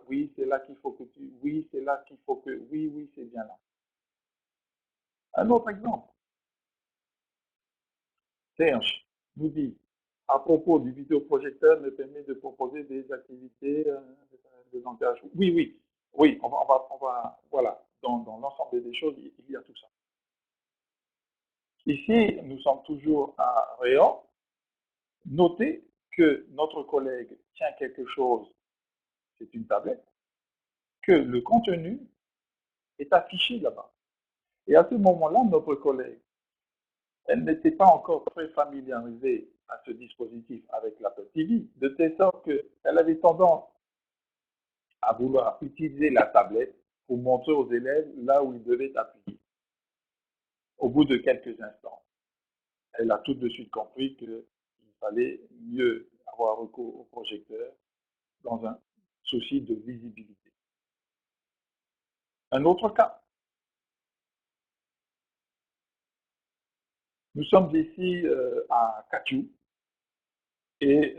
oui, c'est là qu'il faut que tu, oui, c'est là qu'il faut que, oui, oui, c'est bien là. Un autre exemple, Serge nous dit, à propos du vidéoprojecteur, me permet de proposer des activités, des langages. Oui, oui, oui, voilà, dans l'ensemble des choses, il y a tout ça. Ici, nous sommes toujours à Réan. Notez que notre collègue tient quelque chose, c'est une tablette, que le contenu est affiché là-bas. Et à ce moment-là, notre collègue, elle n'était pas encore très familiarisée à ce dispositif avec l'Apple TV, de telle sorte qu'elle avait tendance à vouloir utiliser la tablette pour montrer aux élèves là où ils devaient appuyer. Au bout de quelques instants, elle a tout de suite compris qu'il fallait mieux avoir recours au projecteur dans un souci de visibilité. Un autre cas, nous sommes ici à Katiu et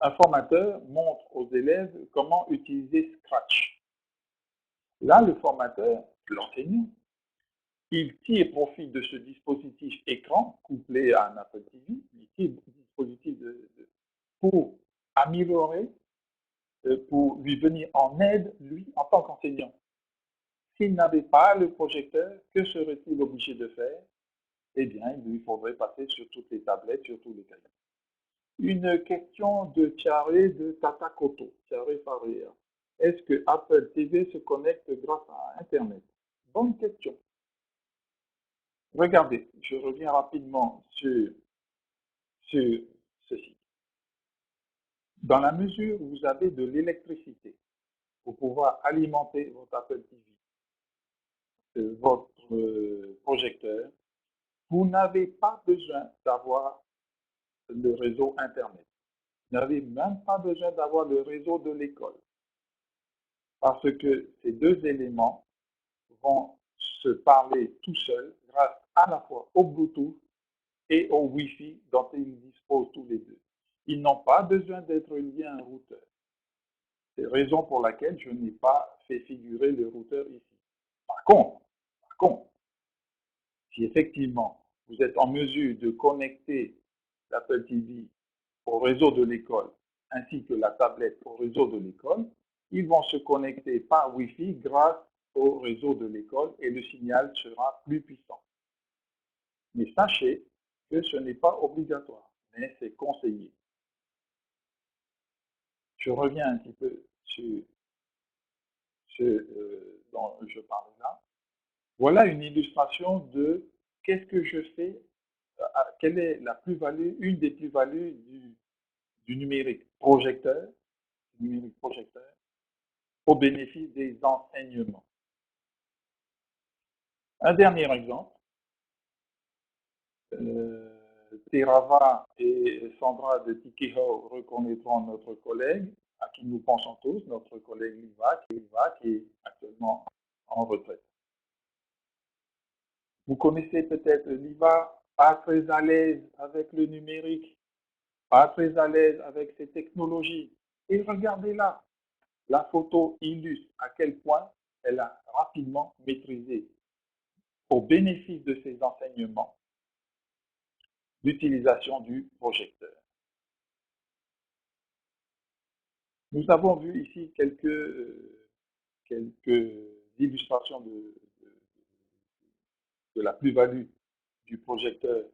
un formateur montre aux élèves comment utiliser Scratch. Là, le formateur, l'enseignant, il tire profit de ce dispositif écran couplé à un Apple TV, il tire dispositif pour améliorer, pour lui venir en aide, lui, en tant qu'enseignant. S'il n'avait pas le projecteur, que serait-il obligé de faire? Eh bien, il lui faudrait passer sur toutes les tablettes, sur tous les cahiers. Une question de Thierry de Tatakoto, Thierry Faria. Est-ce que Apple TV se connecte grâce à Internet? Bonne question. Regardez, je reviens rapidement sur ceci. Dans la mesure où vous avez de l'électricité pour pouvoir alimenter votre Apple TV, votre projecteur, vous n'avez pas besoin d'avoir le réseau Internet. Vous n'avez même pas besoin d'avoir le réseau de l'école. Parce que ces deux éléments vont se parler tout seuls grâce à la fois au Bluetooth et au Wi-Fi dont ils disposent tous les deux. Ils n'ont pas besoin d'être liés à un routeur. C'est la raison pour laquelle je n'ai pas fait figurer le routeur ici. Par contre, si effectivement vous êtes en mesure de connecter l'Apple TV au réseau de l'école ainsi que la tablette au réseau de l'école, ils vont se connecter par Wi-Fi grâce au réseau de l'école et le signal sera plus puissant. Mais sachez que ce n'est pas obligatoire, mais c'est conseillé. Je reviens un petit peu sur ce dont je parlais là. Voilà une illustration de qu'est-ce que je fais, quelle est la plus-value, une des plus-values du numérique projecteur, au bénéfice des enseignements. Un dernier exemple, Terava et Sandra de Tikiho reconnaîtront notre collègue, à qui nous pensons tous, notre collègue Liva, qui est actuellement en retraite. Vous connaissez peut-être Liva, pas très à l'aise avec le numérique, pas très à l'aise avec ces technologies. Et regardez là, la photo illustre à quel point elle a rapidement maîtrisé, au bénéfice de ses enseignements, l'utilisation du projecteur. Nous avons vu ici quelques illustrations de la plus-value du projecteur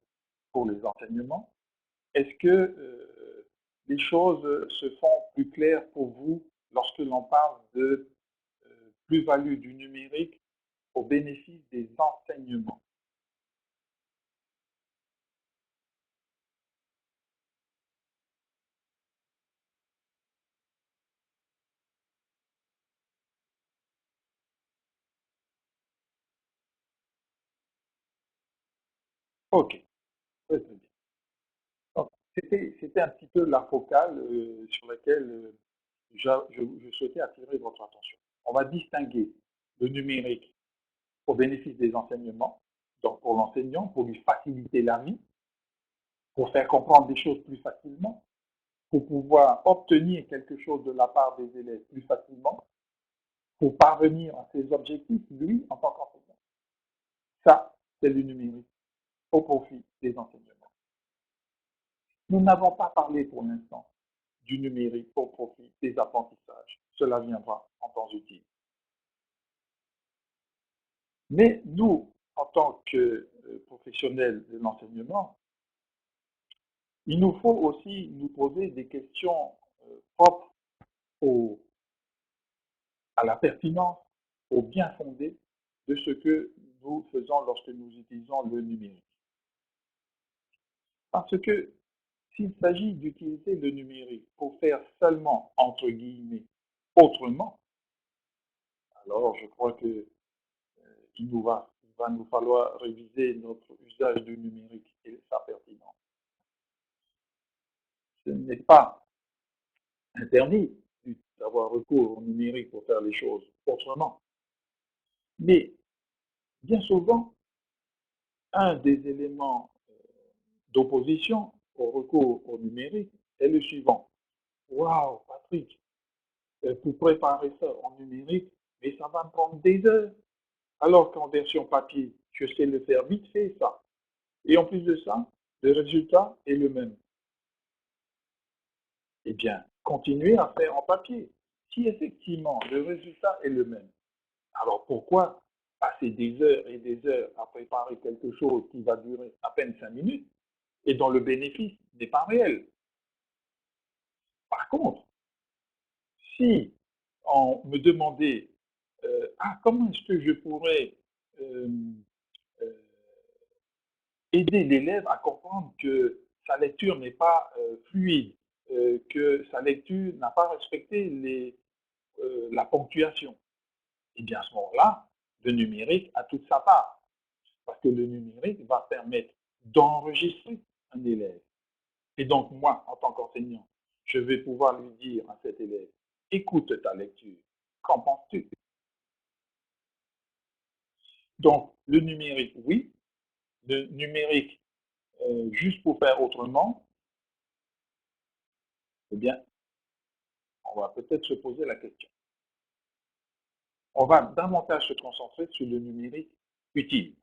pour les enseignements. Est-ce que les choses se font plus claires pour vous lorsque l'on parle de plus-value du numérique au bénéfice des enseignements? Ok, très bien. C'était un petit peu la focale sur laquelle je souhaitais attirer votre attention. On va distinguer le numérique au bénéfice des enseignements, donc pour l'enseignant, pour lui faciliter la vie, pour faire comprendre des choses plus facilement, pour pouvoir obtenir quelque chose de la part des élèves plus facilement, pour parvenir à ses objectifs, lui, en tant qu'enseignant. Ça, c'est le numérique au profit des enseignements. Nous n'avons pas parlé pour l'instant du numérique au profit des apprentissages. Cela viendra en temps utile. Mais nous, en tant que professionnels de l'enseignement, il nous faut aussi nous poser des questions propres à la pertinence, au bien fondé de ce que nous faisons lorsque nous utilisons le numérique. Parce que s'il s'agit d'utiliser le numérique pour faire seulement, entre guillemets, autrement, alors je crois que il va nous falloir réviser notre usage du numérique et sa pertinence. Ce n'est pas interdit d'avoir recours au numérique pour faire les choses autrement. Mais bien souvent, un des éléments d'opposition au recours au numérique est le suivant. Waouh, Patrick, pour préparer ça en numérique, mais ça va me prendre des heures. Alors qu'en version papier, je sais le faire vite fait, ça. Et en plus de ça, le résultat est le même. Eh bien, continuez à faire en papier. Si effectivement le résultat est le même, alors pourquoi passer des heures et des heures à préparer quelque chose qui va durer à peine 5 minutes et dont le bénéfice n'est pas réel? Par contre, si on me demandait comment est-ce que je pourrais euh, euh, aider l'élève à comprendre que sa lecture n'est pas fluide, que sa lecture n'a pas respecté la ponctuation, et bien à ce moment-là, le numérique a toute sa part. Parce que le numérique va permettre d'enregistrer un élève. Et donc, moi, en tant qu'enseignant, je vais pouvoir lui dire à cet élève, écoute ta lecture, qu'en penses-tu? Donc, le numérique, oui. Le numérique, juste pour faire autrement, eh bien, on va peut-être se poser la question. On va davantage se concentrer sur le numérique utile.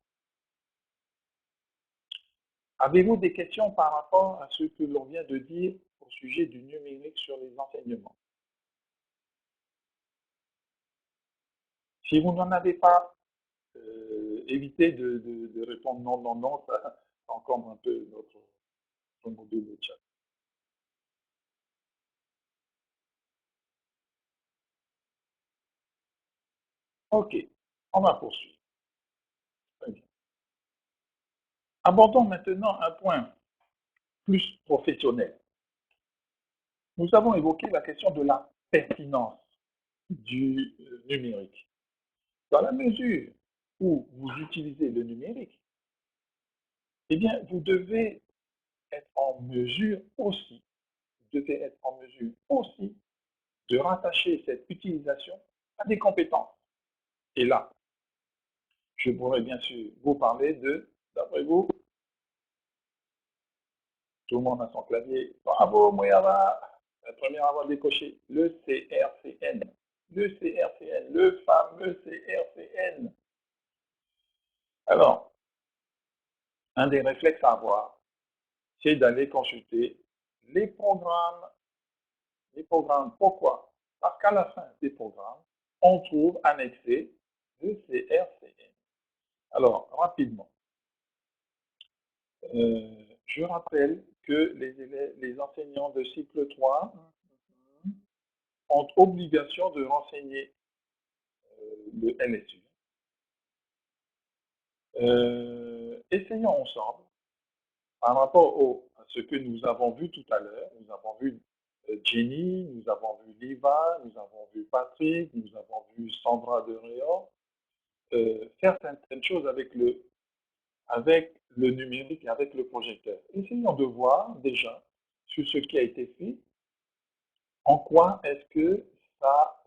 Avez-vous des questions par rapport à ce que l'on vient de dire au sujet du numérique sur les enseignements? Si vous n'en avez pas, évitez de répondre non, non, non, ça encombre un peu notre module de chat. Ok, on va poursuivre. Très bien. Abordons maintenant un point plus professionnel. Nous avons évoqué la question de la pertinence du numérique. Dans la mesure où vous utilisez le numérique, eh bien, vous devez être en mesure aussi, vous devez être en mesure aussi de rattacher cette utilisation à des compétences. Et là, je pourrais bien sûr vous parler de, d'après vous, tout le monde a son clavier. Bravo, Moyava, la première à avoir décoché, le CRCN. Le CRCN, le fameux CRCN. Alors, un des réflexes à avoir, c'est d'aller consulter les programmes. Les programmes, pourquoi? Parce qu'à la fin des programmes, on trouve annexé le CRCN. Alors, rapidement, je rappelle que les enseignants de cycle 3 ont obligation de renseigner le LSU. Essayons ensemble, par rapport à ce que nous avons vu tout à l'heure, nous avons vu Jenny, nous avons vu Liva, nous avons vu Patrick, nous avons vu Sandra de Réor, faire certaines choses avec le numérique et avec le projecteur. Essayons de voir déjà sur ce qui a été fait, en quoi est-ce que ça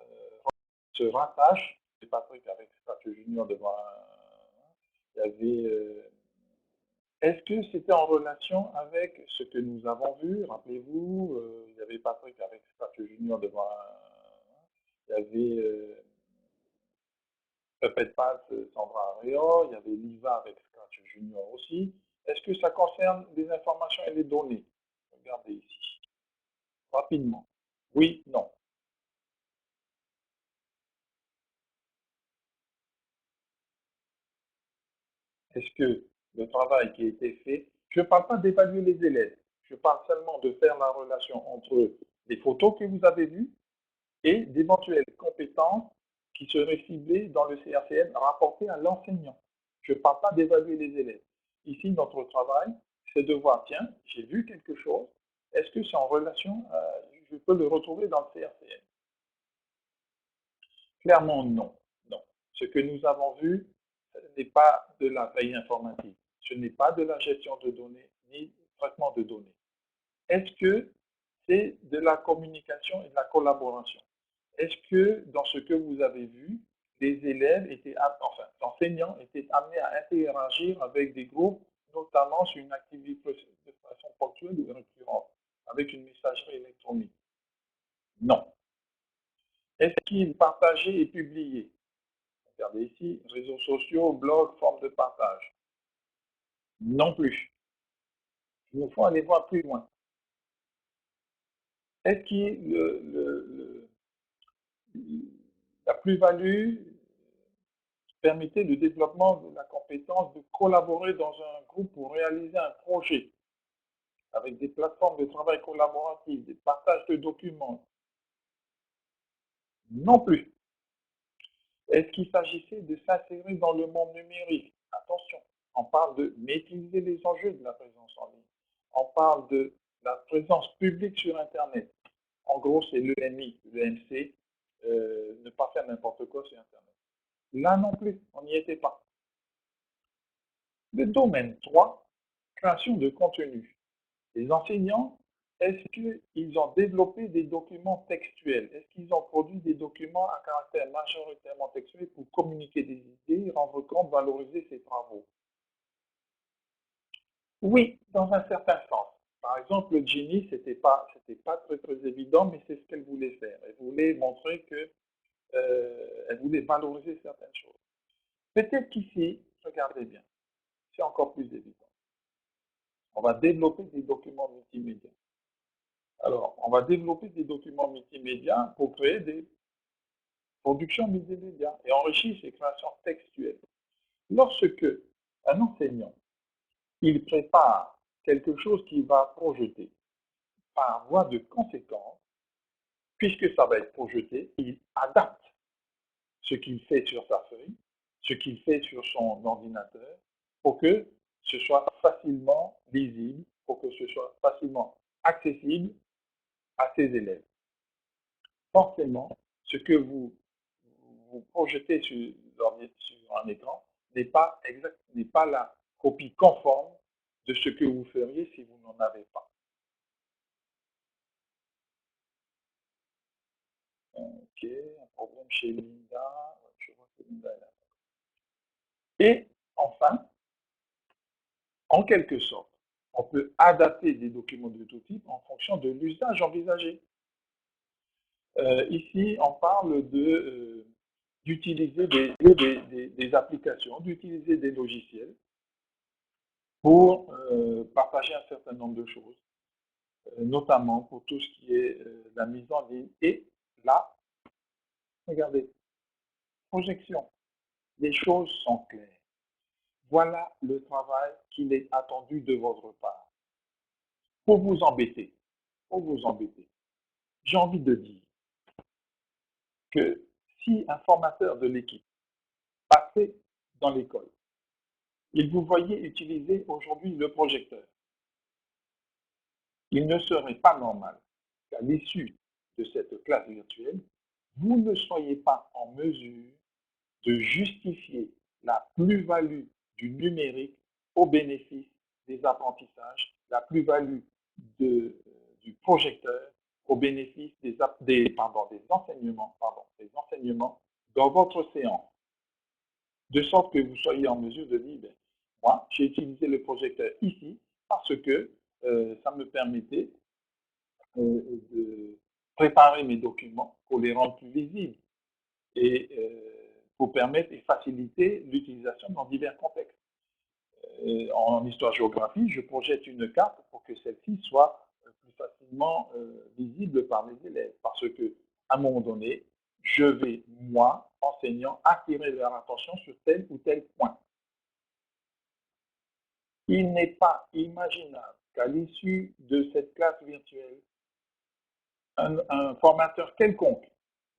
se rattache Patrick avec Statue Junior devant il y avait est-ce que c'était en relation avec ce que nous avons vu? Rappelez-vous, il y avait Patrick avec Statue Junior devant il y avait peut-être pas Sandra Aréo, il y avait Liva avec Scratch Junior aussi. Est-ce que ça concerne les informations et les données? Regardez ici. Rapidement. Oui, non. Est-ce que le travail qui a été fait, je ne parle pas d'évaluer les élèves, je parle seulement de faire la relation entre les photos que vous avez vues et d'éventuelles compétences qui seraient ciblées dans le CRCN rapportées à l'enseignant. Je ne parle pas d'évaluer les élèves. Ici, notre travail, c'est de voir, tiens, j'ai vu quelque chose, est-ce que c'est en relation, je peux le retrouver dans le CRCN? Clairement, non. Non. Ce que nous avons vu, ce n'est pas de la veille informatique, ce n'est pas de la gestion de données, ni du traitement de données. Est-ce que c'est de la communication et de la collaboration? Est-ce que dans ce que vous avez vu, les élèves étaient, enfin, l'enseignant était amené à interagir avec des groupes, notamment sur une activité de façon ponctuelle ou récurrente, avec une messagerie électronique? Non. Est-ce qu'il partageait et publiait? Regardez ici, réseaux sociaux, blogs, formes de partage. Non plus. Il nous faut aller voir plus loin. Est-ce qu'il la plus-value permettait le développement de la compétence de collaborer dans un groupe pour réaliser un projet avec des plateformes de travail collaboratif, des partages de documents? Non plus. Est-ce qu'il s'agissait de s'insérer dans le monde numérique? Attention, on parle de maîtriser les enjeux de la présence en ligne. On parle de la présence publique sur Internet. En gros, c'est l'EMI, l'EMC, ne pas faire n'importe quoi sur Internet. Là non plus, on n'y était pas. Le domaine 3, création de contenu. Les enseignants, est-ce qu'ils ont développé des documents textuels? Est-ce qu'ils ont produit des documents à caractère majoritairement textuel pour communiquer des idées, rendre compte, valoriser ces travaux? Oui, dans un certain sens. Par exemple, le Gini, c'était pas très, très évident, mais c'est ce qu'elle voulait faire. Elle voulait montrer que, elle voulait valoriser certaines choses. Peut-être qu'ici, regardez bien, c'est encore plus évident. On va développer des documents multimédia. Alors, on va développer des documents multimédia pour créer des productions multimédia et enrichir ces créations textuelles. Lorsque un enseignant, il prépare quelque chose qu'il va projeter par voie de conséquence, puisque ça va être projeté, il adapte ce qu'il fait sur sa feuille, ce qu'il fait sur son ordinateur, pour que ce soit facilement lisible, pour que ce soit facilement accessible à ses élèves. Forcément, ce que vous projetez sur un écran n'est pas la copie conforme de ce que vous feriez si vous n'en avez pas. Ok, un problème chez Linda. Je vois que Linda est là. Et enfin, en quelque sorte, on peut adapter des documents de tout type en fonction de l'usage envisagé. Ici, on parle d'utiliser des applications, d'utiliser des logiciels pour partager un certain nombre de choses, notamment pour tout ce qui est la mise en ligne et là, regardez, projection. Les choses sont claires. Voilà le travail qu'il est attendu de votre part. Pour vous embêter, pour vous embêter, j'ai envie de dire que si un formateur de l'équipe passait dans l'école, il vous voyait utiliser aujourd'hui le projecteur, il ne serait pas normal qu'à l'issue de cette classe virtuelle, vous ne soyez pas en mesure de justifier la plus-value du numérique au bénéfice des apprentissages, la plus-value du projecteur au bénéfice des enseignements dans votre séance, de sorte que vous soyez en mesure de dire, ben, moi, j'ai utilisé le projecteur ici parce que ça me permettait de préparer mes documents pour les rendre plus visibles et pour permettre et faciliter l'utilisation dans divers contextes. En histoire-géographie, je projette une carte pour que celle-ci soit plus facilement visible par mes élèves. Parce que, à un moment donné, je vais, moi, enseignant, attirer leur attention sur tel ou tel point. Il n'est pas imaginable qu'à l'issue de cette classe virtuelle, un formateur quelconque,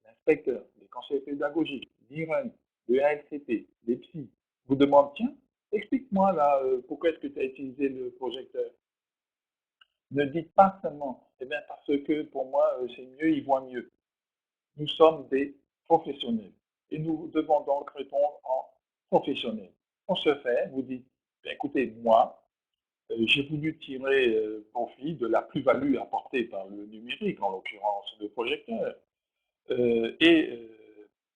l'inspecteur, les conseillers pédagogiques, l'IREN, le ALCP, les psys, vous demande, tiens, explique-moi là, pourquoi est-ce que tu as utilisé le projecteur. Ne dites pas seulement, eh bien parce que pour moi, c'est mieux, ils voient mieux. Nous sommes des professionnels et nous devons donc répondre en professionnels. On se fait, vous dites, écoutez, moi, j'ai voulu tirer profit de la plus-value apportée par le numérique, en l'occurrence le projecteur.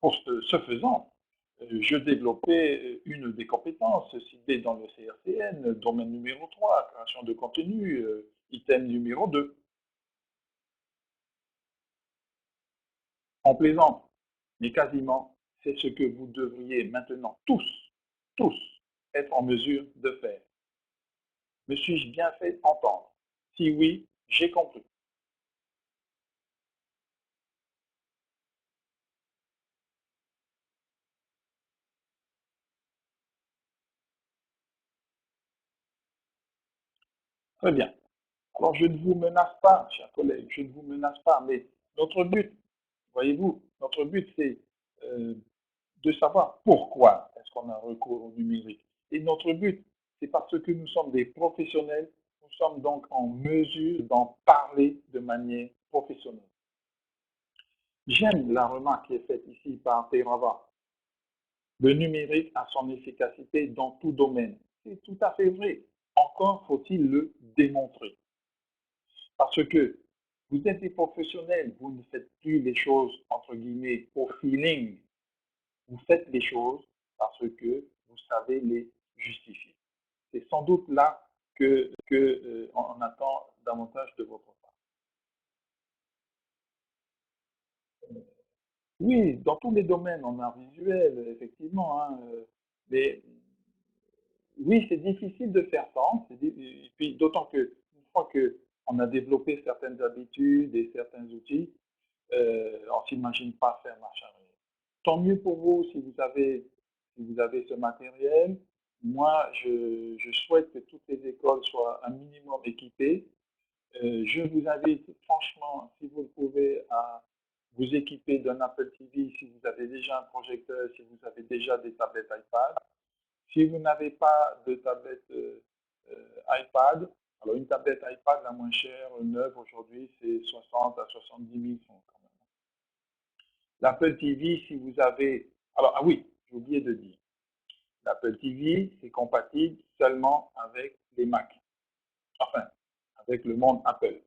Pour ce faisant, je développais une des compétences ciblées dans le CRCN, domaine numéro 3, création de contenu, item numéro 2. On plaisante, mais quasiment, c'est ce que vous devriez maintenant tous, être en mesure de faire. Me suis-je bien fait entendre? Si oui, j'ai compris. Très bien. Alors, je ne vous menace pas, chers collègues, je ne vous menace pas, mais notre but, voyez-vous, notre but, c'est euh, de savoir pourquoi est-ce qu'on a recours au numérique. Et notre but, c'est parce que nous sommes des professionnels, nous sommes donc en mesure d'en parler de manière professionnelle. J'aime la remarque qui est faite ici par Terava. Le numérique a son efficacité dans tout domaine. C'est tout à fait vrai. Encore faut-il le démontrer. Parce que vous êtes des professionnels, vous ne faites plus les choses, entre guillemets, au feeling. Vous faites les choses parce que vous savez les justifier. C'est sans doute là qu'on attend davantage de votre part. Oui, dans tous les domaines, en art visuel, effectivement, hein, mais oui, c'est difficile de faire sans, et puis d'autant que une fois qu'on a développé certaines habitudes et certains outils, on ne s'imagine pas faire marche arrière. Tant mieux pour vous si vous avez ce matériel. Moi, je souhaite que toutes les écoles soient un minimum équipées. Je vous invite franchement, si vous le pouvez, à vous équiper d'un Apple TV si vous avez déjà un projecteur, si vous avez déjà des tablettes iPad. Si vous n'avez pas de tablette iPad, alors une tablette iPad la moins chère, neuve aujourd'hui, c'est 60 à 70 000 francs quand même. L'Apple TV, si vous avez... Alors, ah oui, j'ai oublié de dire. L'Apple TV, c'est compatible seulement avec les Mac. Enfin, avec le monde Apple.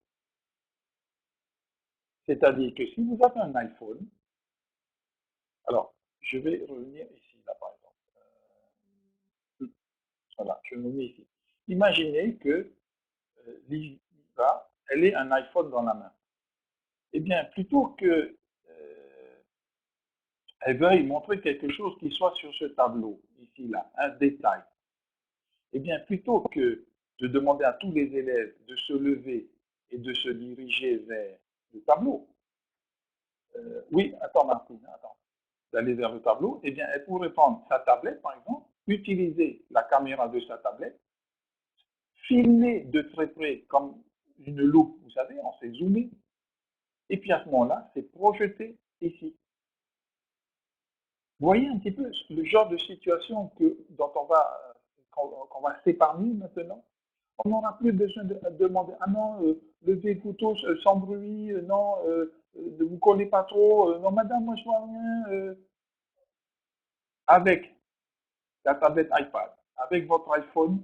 C'est-à-dire que si vous avez un iPhone, alors, je vais revenir ici, là, par exemple. Voilà, je me mets ici. Imaginez que Lisa, elle ait un iPhone dans la main. Eh bien, plutôt que elle veuille montrer quelque chose qui soit sur ce tableau, ici, là, un détail, eh bien, plutôt que de demander à tous les élèves de se lever et de se diriger vers le tableau, oui, attends Martine, attends, d'aller vers le tableau, eh bien, elle pourrait prendre sa tablette, par exemple, utiliser la caméra de sa tablette, filmer de très près comme une loupe, vous savez, on s'est zoomé, et puis à ce moment-là, c'est projeté ici. Vous voyez un petit peu le genre de situation dont qu'on va s'épargner maintenant. On n'aura plus besoin de demander, ah non, levez plutôt sans bruit, non, ne vous collez pas trop, non madame, moi je vois rien. Avec la tablette iPad, avec votre iPhone,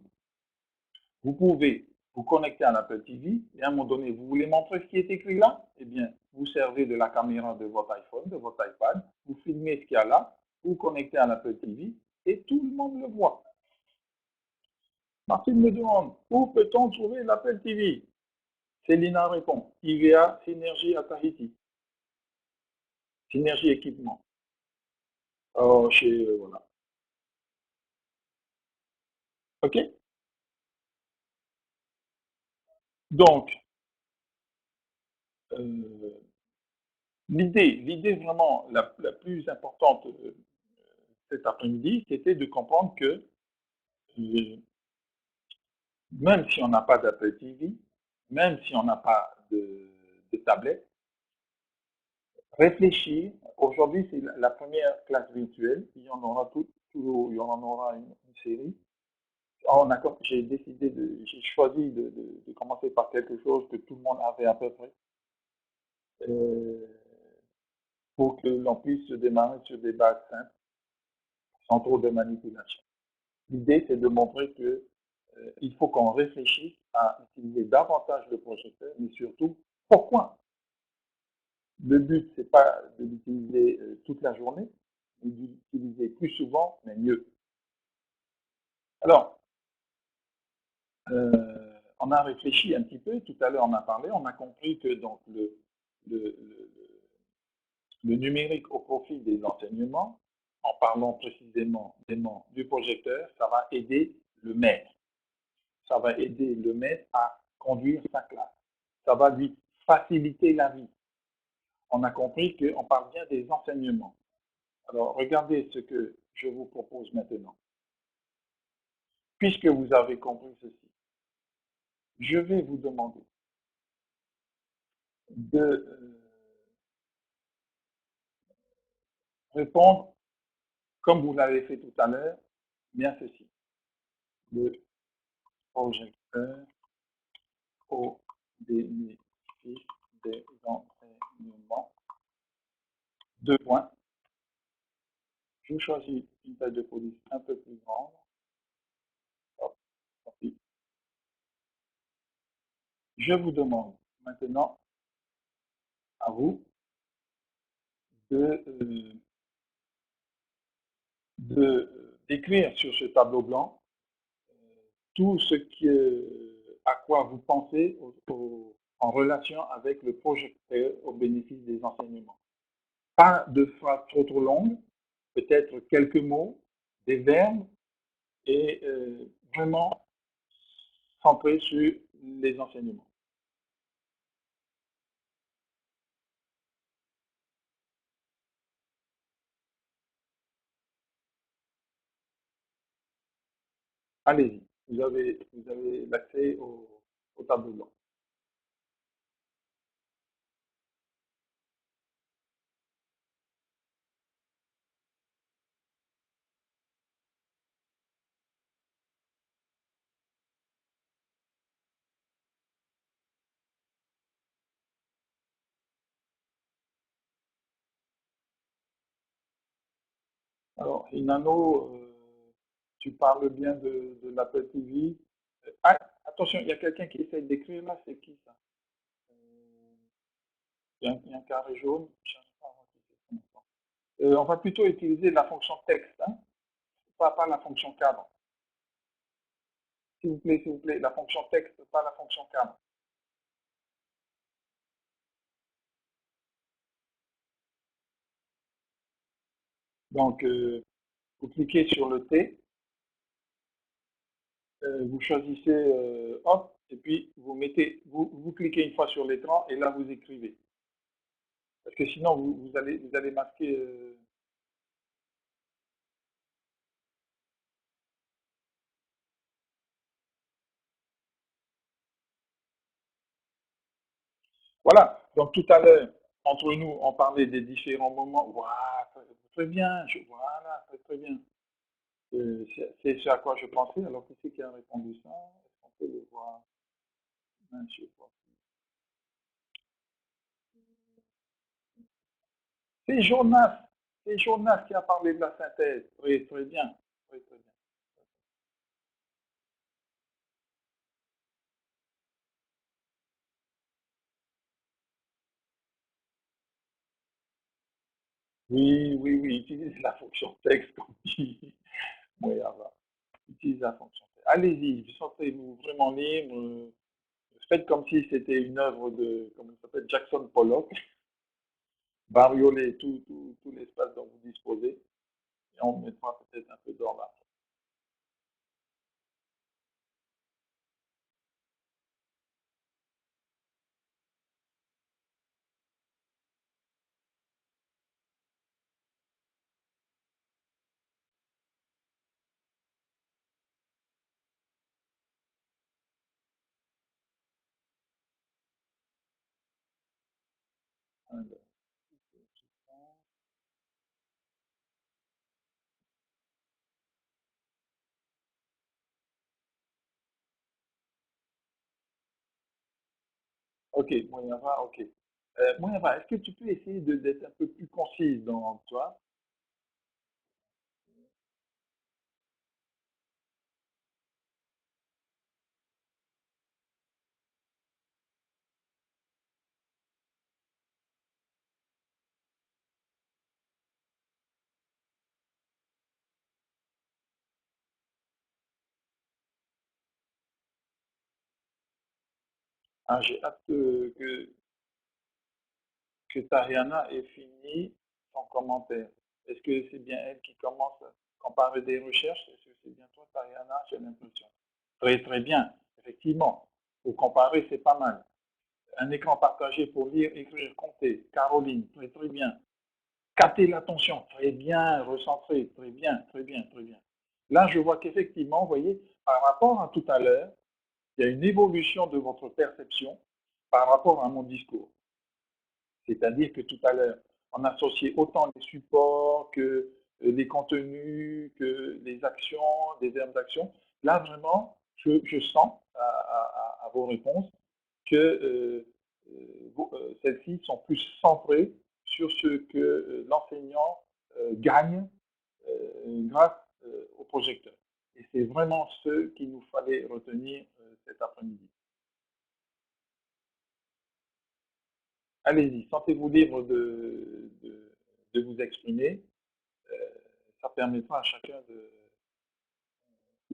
vous pouvez vous connectez à l'Apple TV et à un moment donné, vous voulez montrer ce qui est écrit là, eh bien, vous servez de la caméra de votre iPhone, de votre iPad, vous filmez ce qu'il y a là, vous connectez à l'Apple TV et tout le monde le voit. Martine me demande, où peut-on trouver l'Apple TV? Célina répond, IVA Synergie à Tahiti, Synergie Équipement. Oh, chez, voilà. OK? Donc, euh, l'idée vraiment la plus importante cet après-midi, c'était de comprendre que euh, même si on n'a pas d'Apple TV, même si on n'a pas de tablette, réfléchir. Aujourd'hui, c'est la première classe virtuelle. Il y en aura il y en aura une série. J'ai choisi de commencer par quelque chose que tout le monde avait à peu près, euh, pour que l'on puisse se démarrer sur des bases simples, sans trop de manipulation. L'idée, c'est de montrer que il faut qu'on réfléchisse à utiliser davantage le projecteur, mais surtout, pourquoi? Le but, c'est pas de l'utiliser toute la journée, mais d'utiliser plus souvent, mais mieux. Alors, on a réfléchi un petit peu, tout à l'heure on a parlé, on a compris que donc le, le, le numérique au profit des enseignements, en parlant précisément du projecteur, ça va aider le maître. Ça va aider le maître à conduire sa classe. Ça va lui faciliter la vie. On a compris qu'on parle bien des enseignements. Alors, regardez ce que je vous propose maintenant. Puisque vous avez compris ceci, je vais vous demander de répondre, comme vous l'avez fait tout à l'heure, bien ceci. Le projecteur au bénéfice des enseignements. Deux points. Je choisis une taille de police un peu plus grande. Hop, je vous demande maintenant à vous de, d'écrire sur ce tableau blanc tout ce à quoi vous pensez en relation avec le projecteur au bénéfice des enseignements. Pas de phrases trop longues, peut-être quelques mots, des verbes et vraiment centré sur les enseignements. Allez-y, vous avez l'accès au tableau blanc. Alors, Inano, tu parles bien de l'Apple TV. Ah, attention, il y a quelqu'un qui essaie d'écrire là, c'est qui ça? Il y a un carré jaune. On va plutôt utiliser la fonction texte, hein, pas la fonction cadre. S'il vous plaît, la fonction texte, pas la fonction cadre. Donc, vous cliquez sur le T, vous choisissez hop, et puis vous cliquez une fois sur l'écran et là vous écrivez. Parce que sinon vous allez masquer. Voilà. Donc tout à l'heure, entre nous, on parlait des différents moments. Voilà, très bien, voilà, très bien. C'est ce à quoi je pensais. Alors qui c'est qui a répondu ça? Est-ce qu'on peut le voir? Je sais pas. C'est Jonas. C'est Jonas qui a parlé de la synthèse. Oui, très bien. Oui, très bien. Oui, oui, oui, utilise la fonction texte comme dit Moyava. Utilise la fonction texte. Allez-y, sentez-vous vraiment libre. Faites comme si c'était une œuvre de, comment il s'appelle, Jackson Pollock. Bariolez tout l'espace dont vous disposez. Et on mettra peut-être un peu d'ordre là. Alors, ok, Moyava, ok. Moyava, est-ce que tu peux essayer d'être un peu plus concise dans toi? Ah, j'ai hâte que Tariana ait fini son commentaire. Est-ce que c'est bien elle qui commence quand on parle des recherches? Est-ce que c'est bien toi, Tariana? J'ai l'impression. Très, très bien. Effectivement. Pour comparer, c'est pas mal. Un écran partagé pour lire, écrire, compter. Caroline, très, très bien. Capter l'attention, très bien. Recentrer, très bien, très bien, très bien. Là, je vois qu'effectivement, vous voyez, par rapport à tout à l'heure, il y a une évolution de votre perception par rapport à mon discours. C'est-à-dire que tout à l'heure, on associait autant les supports que les contenus, que les actions, des verbes d'action. Là, vraiment, je sens à vos réponses que celles-ci sont plus centrées sur ce que l'enseignant gagne grâce au projecteur. Et c'est vraiment ce qu'il nous fallait retenir cet après-midi. Allez-y, sentez-vous libre de vous exprimer. Euh, Ça permettra à chacun de...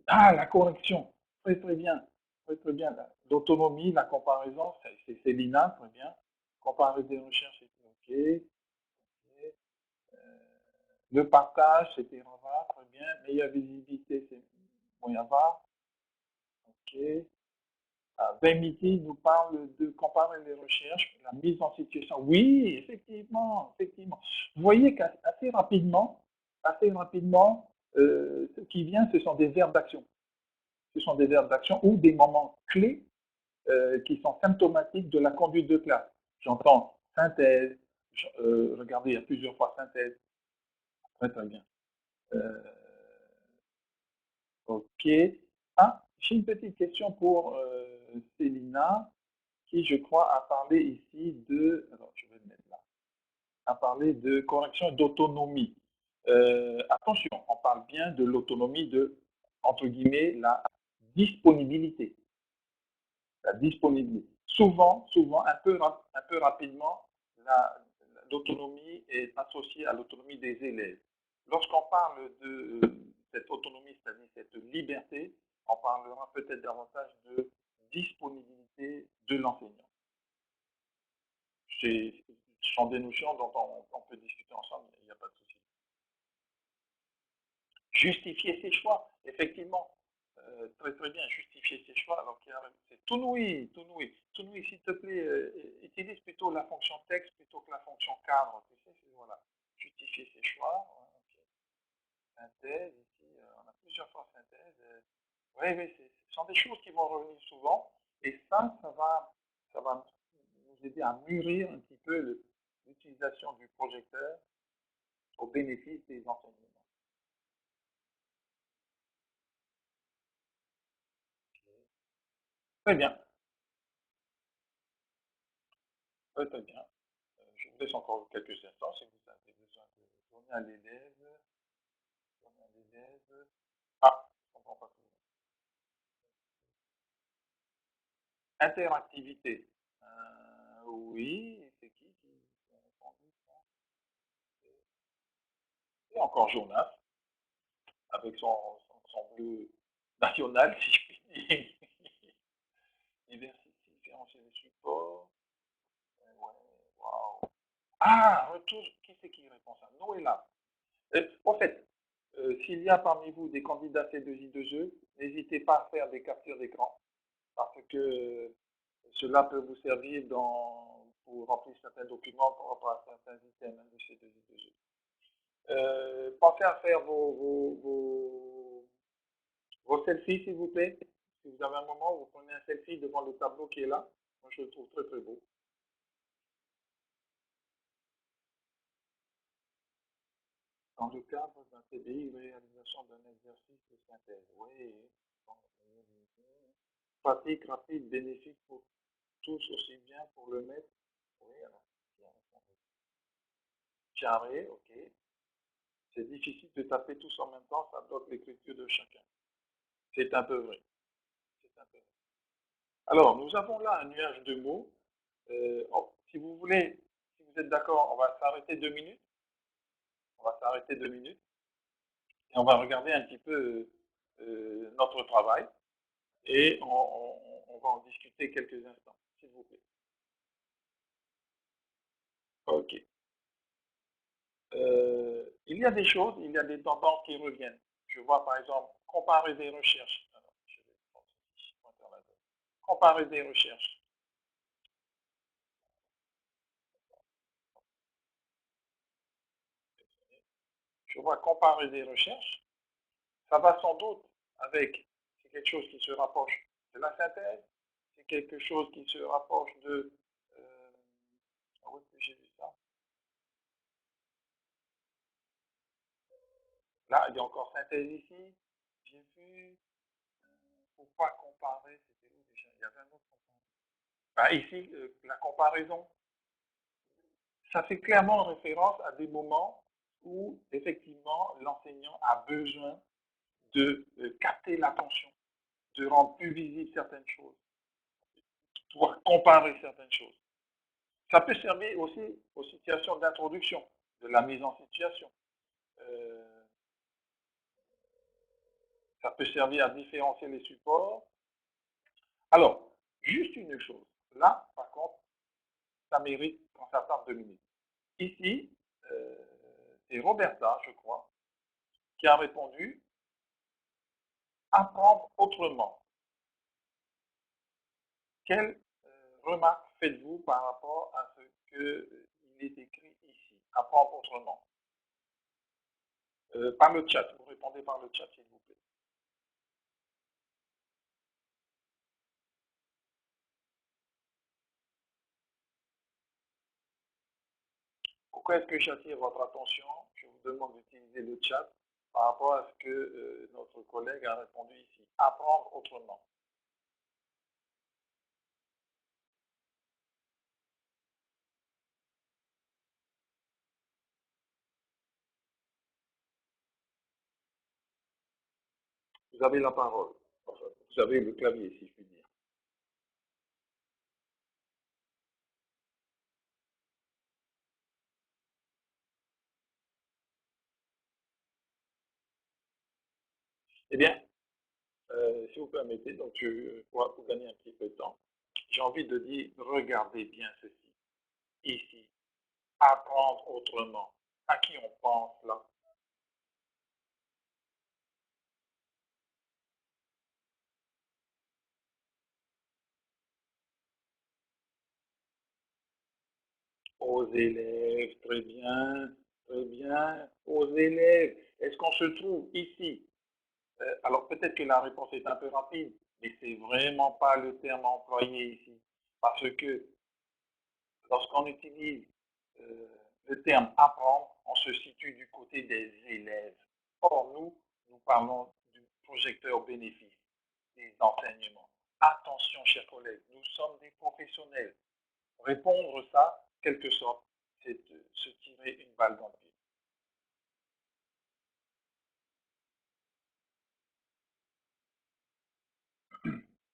Ah, la correction. Très, très bien. Très, très bien. L'autonomie, la comparaison, c'est Lina, très bien. Comparer des recherches, c'était OK. Le partage, c'était Rava, très bien. Meilleure visibilité, c'est Moyava. OK. Ah, Vemiti nous parle de comparer les recherches, la mise en situation. Oui, effectivement, effectivement. Vous voyez assez rapidement, ce qui vient, ce sont des verbes d'action. Ce sont des verbes d'action ou des moments clés qui sont symptomatiques de la conduite de classe. J'entends synthèse, regardez, il y a plusieurs fois synthèse. Très, très bien. Euh, ok. Ah, j'ai une petite question pour Célina, qui, je crois, a parlé ici de. Alors, je vais le mettre là. A parlé de correction d'autonomie. Attention, on parle bien de l'autonomie de, entre guillemets, la disponibilité. La disponibilité. Souvent, un peu rapidement, l'autonomie est associée à l'autonomie des élèves. Lorsqu'on parle de cette autonomie, c'est-à-dire cette liberté, on parlera peut-être davantage de disponibilité de l'enseignant. Ce sont des notions dont on peut discuter ensemble, il n'y a pas de souci. Justifier ses choix, effectivement. Très très bien, justifier ses choix. Alors c'est tout noué, s'il te plaît, utilise plutôt la fonction texte plutôt que la fonction cadre. Tu sais, voilà. Justifier ses choix. Ouais, okay. Synthèse, ici, on a plusieurs fois synthèse. Oui, oui, ce sont des choses qui vont revenir souvent. Et ça va nous aider à mûrir un petit peu l'utilisation du projecteur au bénéfice des enseignants. Très bien, très bien. Je vous laisse encore quelques instants si vous avez besoin de tourner à l'élève. Tourner à l'élève. Ah, je ne comprends pas tout. Interactivité. Oui, c'est qui a répondu ça? Et encore Jonas, avec son bleu national, si je puis dire. Diversité, différencier les supports. Ouais, wow. Ah, retour, qui c'est qui répond ça? Noëlla. En fait, s'il y a parmi vous des candidats C2I2E, n'hésitez pas à faire des captures d'écran parce que cela peut vous servir pour remplir certains documents par rapport à certains items de C2I2E. Pensez à faire vos selfies, s'il vous plaît. Si vous avez un moment, vous prenez un selfie devant le tableau qui est là. Moi, je le trouve très très beau. Dans le cadre d'un CDI, réalisation d'un exercice de synthèse. Oui. Pratique rapide, bénéfique pour tous, aussi bien pour le maître. Oui, alors. Carré, ok. C'est difficile de taper tous en même temps, ça bloque l'écriture de chacun. C'est un peu vrai. C'est un peu vrai. Alors, nous avons là un nuage de mots. Si vous voulez, si vous êtes d'accord, on va s'arrêter 2 minutes. On va s'arrêter 2 minutes et on va regarder un petit peu notre travail et on va en discuter quelques instants, s'il vous plaît. Ok. Il y a des choses, il y a des tendances qui reviennent. Je vois par exemple comparer des recherches. Alors, je vais prendre ceci, comparer des recherches. Je vois comparer des recherches. Ça va sans doute avec, c'est quelque chose qui se rapproche de la synthèse, c'est quelque chose qui se rapproche de, où est-ce que j'ai vu ça? Là, il y a encore synthèse ici. J'ai vu, faut pas comparer, c'était où déjà? Il y avait un autre comparaison. Ah, ici, la comparaison, ça fait clairement référence à des moments où, effectivement, l'enseignant a besoin de capter l'attention, de rendre plus visible certaines choses, de pouvoir comparer certaines choses. Ça peut servir aussi aux situations d'introduction, de la mise en situation. Euh, ça peut servir à différencier les supports. Alors, juste une chose. Là, par contre, ça mérite qu'on s'attarde 2 minutes. Ici, euh, c'est Roberta, je crois, qui a répondu apprendre autrement. Quelle remarque faites-vous par rapport à ce qu'il est écrit ici? Apprendre autrement. Par le chat, vous répondez par le chat, s'il vous plaît. Pourquoi est-ce que j'attire votre attention? Je vous demande d'utiliser le chat par rapport à ce que notre collègue a répondu ici. Apprendre autrement. Vous avez la parole. Enfin, vous avez le clavier, si je puis dire. Eh bien, si vous permettez, donc pour vous gagner un petit peu de temps, j'ai envie de dire, regardez bien ceci. Ici, apprendre autrement. À qui on pense là? Aux élèves, très bien, aux élèves. Est-ce qu'on se trouve ici? Alors peut-être que la réponse est un peu rapide, mais c'est vraiment pas le terme employé ici. Parce que lorsqu'on utilise euh, le terme apprendre, on se situe du côté des élèves. Or, nous parlons du projecteur bénéfice, des enseignements. Attention, chers collègues, nous sommes des professionnels. Répondre ça, quelque sorte, c'est se tirer une balle dans le pied.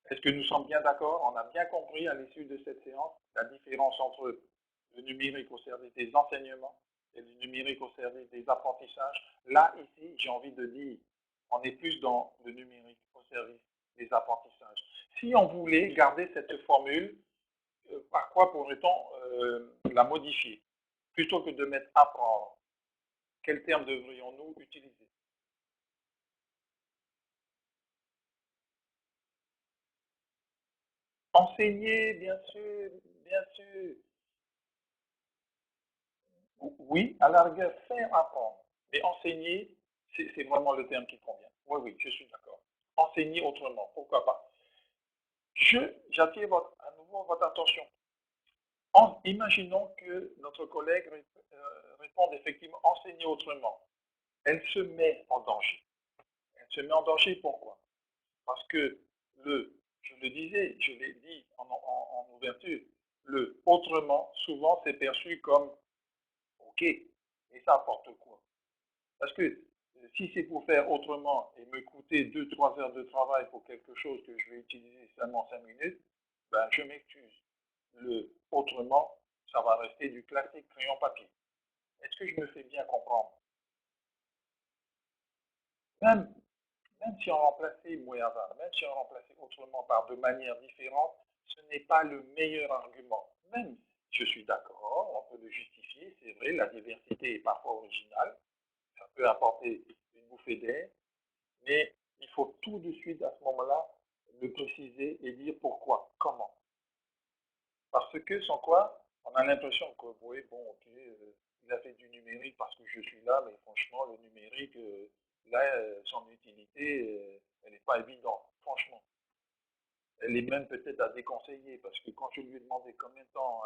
Est-ce que nous sommes bien d'accord? On a bien compris à l'issue de cette séance la différence entre le numérique au service des enseignements et le numérique au service des apprentissages. Là, ici, j'ai envie de dire, on est plus dans le numérique au service des apprentissages. Si on voulait garder cette formule, par quoi pourrait-on la modifier? Plutôt que de mettre apprendre, quel terme devrions-nous utiliser? Enseigner, bien sûr, bien sûr. Oui, à la rigueur, faire apprendre. Mais enseigner, c'est vraiment le terme qui convient. Oui, oui, je suis d'accord. Enseigner autrement, pourquoi pas. J'attire à nouveau votre attention. Imaginons que notre collègue réponde effectivement enseigner autrement. Elle se met en danger. Elle se met en danger pourquoi? Parce que je le disais, je l'ai dit en ouverture, le autrement, souvent, c'est perçu comme OK, et ça apporte quoi? Parce que si c'est pour faire autrement et me coûter 2, 3 heures de travail pour quelque chose que je vais utiliser seulement 5 minutes, ben je m'excuse. Le autrement, ça va rester du classique crayon papier. Est-ce que je me fais bien comprendre? Même, même si on remplaçait Moyava, même si on remplaçait autrement par de manière différente, ce n'est pas le meilleur argument. Même, je suis d'accord, on peut le justifier, c'est vrai, la diversité est parfois originale, ça peut apporter une bouffée d'air, mais il faut tout de suite à ce moment-là le préciser et dire pourquoi, comment. Parce que sans quoi, on a l'impression que, oui, bon, ok, il a fait du numérique parce que je suis là, mais franchement, le numérique, là, son utilité, elle n'est pas évidente, franchement. Elle est même peut-être à déconseiller parce que quand je lui ai demandé combien de temps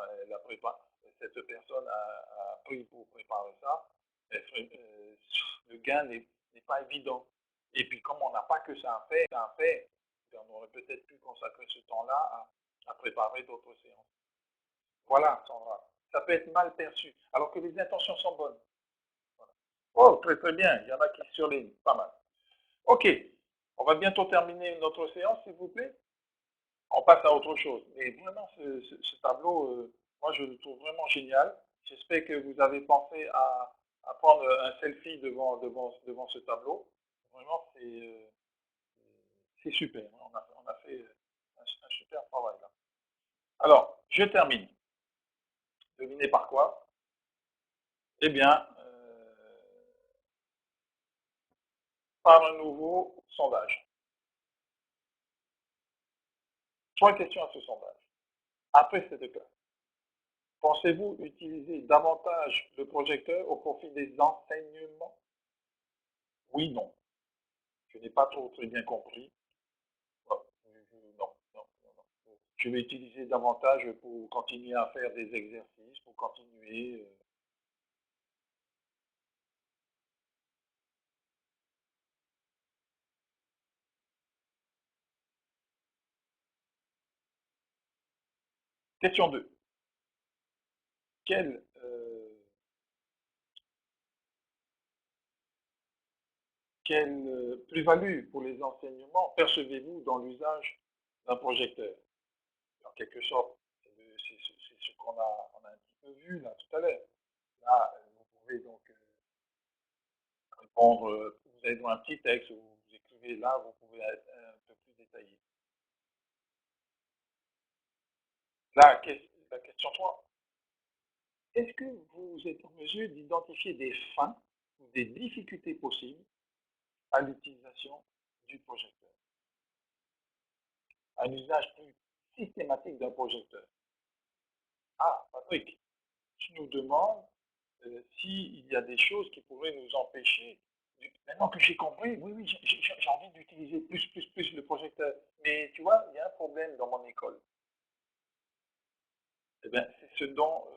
cette personne a pris pour préparer ça, le gain n'est pas évident. Et puis comme on n'a pas que ça à faire, on aurait peut-être pu consacrer ce temps-là à préparer d'autres séances. Voilà, Sandra. Ça peut être mal perçu, alors que les intentions sont bonnes. Voilà. Oh, très très bien, il y en a qui surlignent, pas mal. Ok, on va bientôt terminer notre séance, s'il vous plaît. On passe à autre chose. Mais vraiment, ce tableau, moi, je le trouve vraiment génial. J'espère que vous avez pensé à prendre un selfie devant ce tableau. Vraiment, c'est super. On a fait un super travail là. Alors, je termine. Devinez par quoi? Eh bien, par un nouveau sondage. 3 questions à ce sondage. Après cette classe, pensez-vous utiliser davantage le projecteur au profit des enseignements? Oui, non. Je n'ai pas trop très bien compris. Non, non, non, non. Je vais utiliser davantage pour continuer à faire des exercices, pour continuer. Question 2. Quelle, plus-value pour les enseignements percevez-vous dans l'usage d'un projecteur? En quelque sorte, c'est ce qu'on a un petit peu vu là tout à l'heure. Là, vous pouvez donc répondre, vous avez dans un petit texte où vous écrivez là, vous pouvez être un peu plus détaillé. La question 3. Est-ce que vous êtes en mesure d'identifier des freins ou des difficultés possibles à l'utilisation du projecteur, à l'usage plus systématique d'un projecteur? Ah, Patrick, tu nous demandes s'il y a des choses qui pourraient nous empêcher. Maintenant que j'ai compris, oui, oui, j'ai envie d'utiliser plus le projecteur. Mais tu vois, il y a un problème dans mon école. Eh bien, c'est ce dont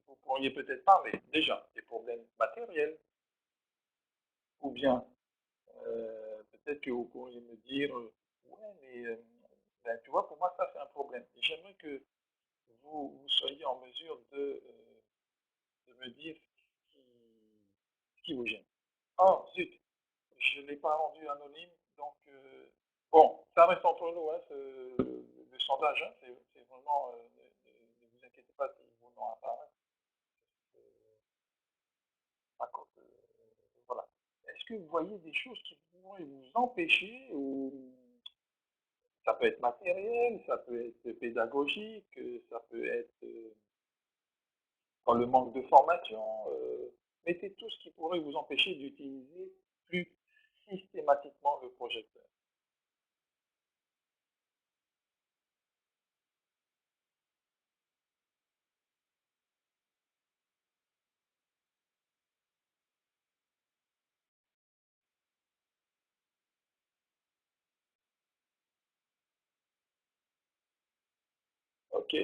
vous pourriez peut-être parler. Déjà, des problèmes matériels, ou bien peut-être que vous pourriez me dire, ouais, mais ben, tu vois, pour moi, ça c'est un problème. Et j'aimerais que vous soyez en mesure de me dire ce qui vous gêne. Oh, zut, je ne l'ai pas rendu anonyme, donc bon, ça reste entre nous, hein, le sondage, hein, c'est vraiment, ne vous inquiétez pas si vous n'en apparaît. D'accord. Voilà. Est-ce que vous voyez des choses qui pourraient vous empêcher, ou ça peut être matériel, ça peut être pédagogique, ça peut être dans le manque de formation, mettez tout ce qui pourrait vous empêcher d'utiliser plus systématiquement le projecteur. OK.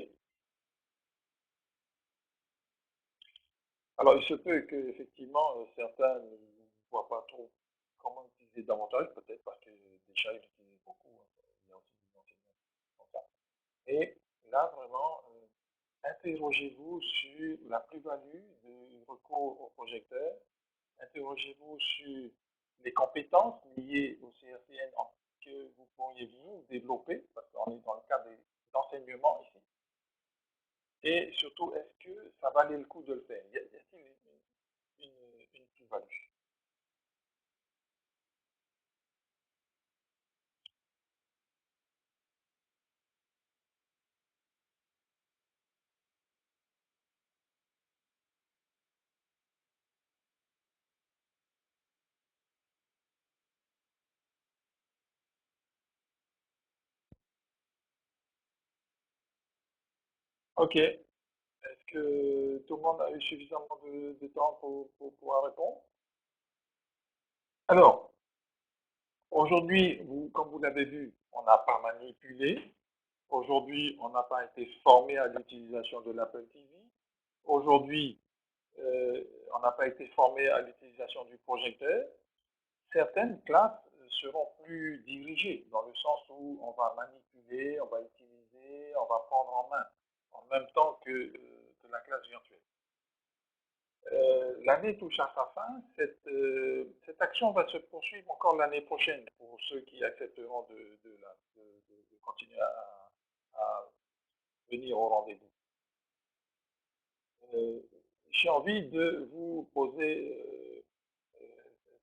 Alors, il se peut qu'effectivement, certains ne voient pas trop comment utiliser davantage, peut-être parce que déjà, ils l'utilisent beaucoup, hein. Il y a aussi des enseignants qui font ça. Et là, vraiment, interrogez-vous sur la plus-value du recours au projecteur. Interrogez-vous sur les compétences liées au CRCN que vous pourriez vous développer, parce qu'on est dans le cadre des enseignements ici. Et surtout, est-ce que ça valait le coup de le faire? Y a-t-il une plus-value? OK. Est-ce que tout le monde a eu suffisamment de temps pour pouvoir répondre? Alors, aujourd'hui, comme vous l'avez vu, on n'a pas manipulé. Aujourd'hui, on n'a pas été formé à l'utilisation de l'Apple TV. Aujourd'hui, euh, on n'a pas été formé à l'utilisation du projecteur. Certaines classes seront plus dirigées, dans le sens où on va manipuler, on va utiliser, on va prendre en main, en même temps que la classe virtuelle. L'année touche à sa fin. Cette action va se poursuivre encore l'année prochaine pour ceux qui accepteront de continuer à venir au rendez-vous. Euh, J'ai envie de vous poser euh,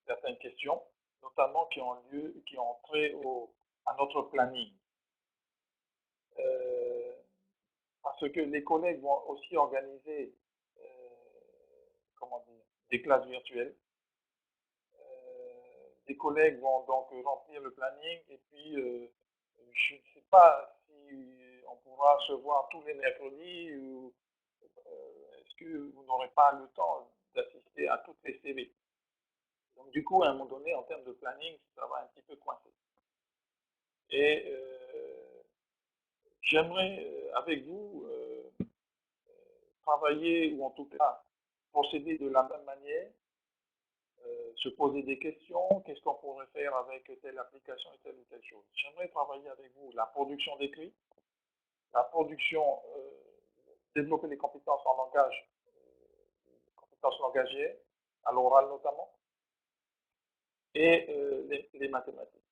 certaines questions, notamment qui ont trait à notre planning. Euh, Parce que les collègues vont aussi organiser, euh, comment dire, des classes virtuelles. Des collègues vont donc remplir le planning, et puis je ne sais pas si on pourra se voir tous les mercredis, ou est-ce que vous n'aurez pas le temps d'assister à toutes les CV. Donc du coup, à un moment donné, en termes de planning, ça va un petit peu coincer. Et j'aimerais avec vous travailler, ou en tout cas procéder de la même manière, se poser des questions, qu'est-ce qu'on pourrait faire avec telle application et telle ou telle chose. J'aimerais travailler avec vous la production d'écrit, la production, développer les compétences en langage, compétences langagières, à l'oral notamment, et les mathématiques.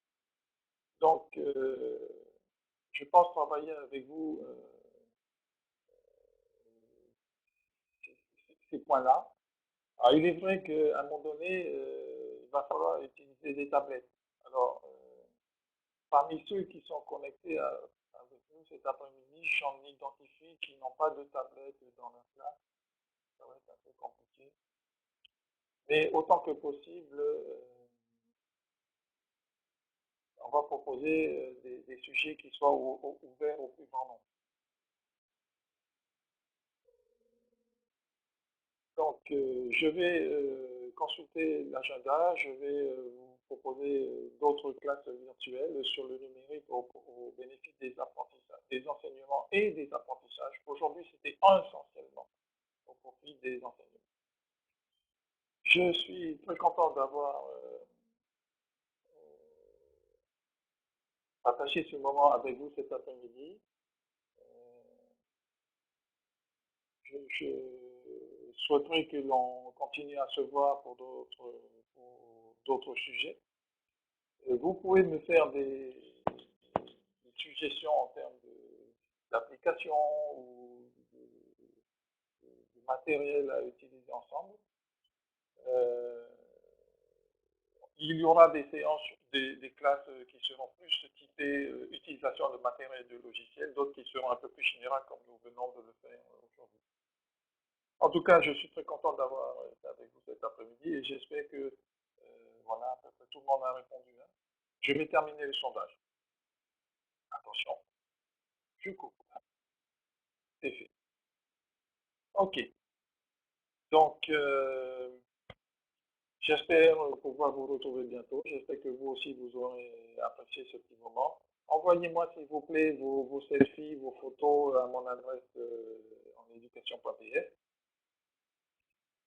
Donc, je pense travailler avec vous ces points-là. Alors, il est vrai qu'à un moment donné, il va falloir utiliser des tablettes. Alors, parmi ceux qui sont connectés avec nous cet après-midi, j'en identifie qui n'ont pas de tablette dans leur classe. Ça va être un peu compliqué. Mais autant que possible, on va proposer des sujets qui soient ouverts au plus grand nombre. Donc, je vais consulter l'agenda, je vais vous proposer d'autres classes virtuelles sur le numérique au bénéfice des apprentissages, des enseignements et des apprentissages. Aujourd'hui, c'était essentiellement au profit des enseignements. Je suis très content d'avoir partagé ce moment avec vous cet après-midi. Je souhaiterais que l'on continue à se voir pour d'autres sujets. Vous pouvez me faire des suggestions en termes d'application ou de matériel à utiliser ensemble. Euh, il y aura des séances, des classes qui seront plus typées utilisation de matériel et de logiciels, d'autres qui seront un peu plus générales comme nous venons de le faire aujourd'hui. En tout cas, je suis très content d'avoir été avec vous cet après-midi et j'espère que voilà, à peu près tout le monde a répondu, hein. Je vais terminer le sondage. Attention, je coupe. C'est fait. OK. Donc, j'espère pouvoir vous retrouver bientôt. J'espère que vous aussi, vous aurez apprécié ce petit moment. Envoyez-moi, s'il vous plaît, vos selfies, vos photos à mon adresse en éducation.ps.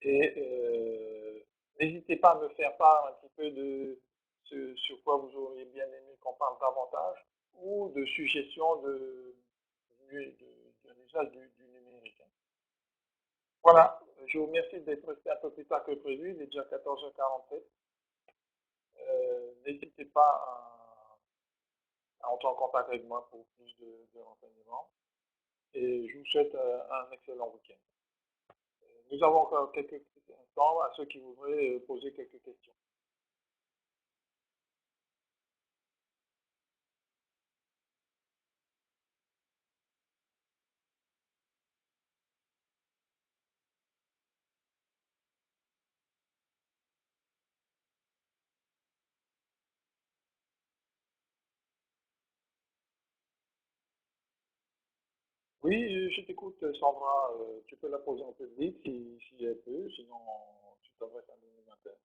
Et n'hésitez pas à me faire part un petit peu de ce sur quoi vous auriez bien aimé qu'on parle davantage ou de suggestions d'un usage du numérique, hein. Voilà, je vous remercie d'être resté un peu plus tard que prévu. Il est déjà 14h47. N'hésitez pas à entrer en contact avec moi pour plus de renseignements. Et je vous souhaite un excellent week-end. Nous avons encore quelques instants à ceux qui voudraient poser quelques questions. Oui, je t'écoute, Sandra. Tu peux la poser en public si elle peut, sinon tu t'adresses à l'animateur.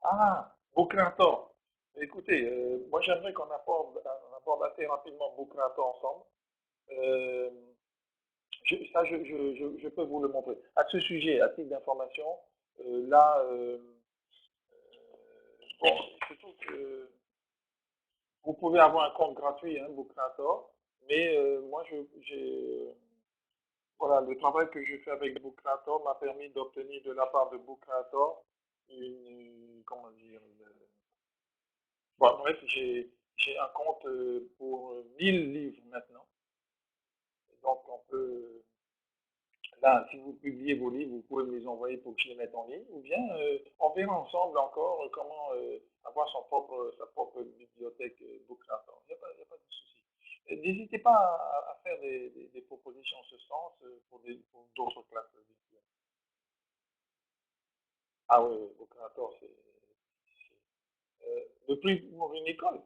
Ah, Bocrator. Écoutez, moi j'aimerais on aborde assez rapidement Bocrator ensemble. Euh, je peux vous le montrer. À ce sujet, à titre d'information, là, bon, je trouve que vous pouvez avoir un compte gratuit, hein, Bookcreator, mais moi, voilà, le travail que je fais avec Bookcreator m'a permis d'obtenir de la part de Bookcreator comment dire, bon, bref, j'ai un compte pour 1000 livres maintenant. Donc, on peut, là, si vous publiez vos livres, vous pouvez me les envoyer pour que je les mette en ligne, ou bien on verra ensemble encore comment avoir sa propre bibliothèque Bookcrator. Il y a pas de souci. N'hésitez pas à faire des propositions en ce sens pour d'autres classes virtuelles. Ah oui, oui, Bookcrator, le prix pour une école.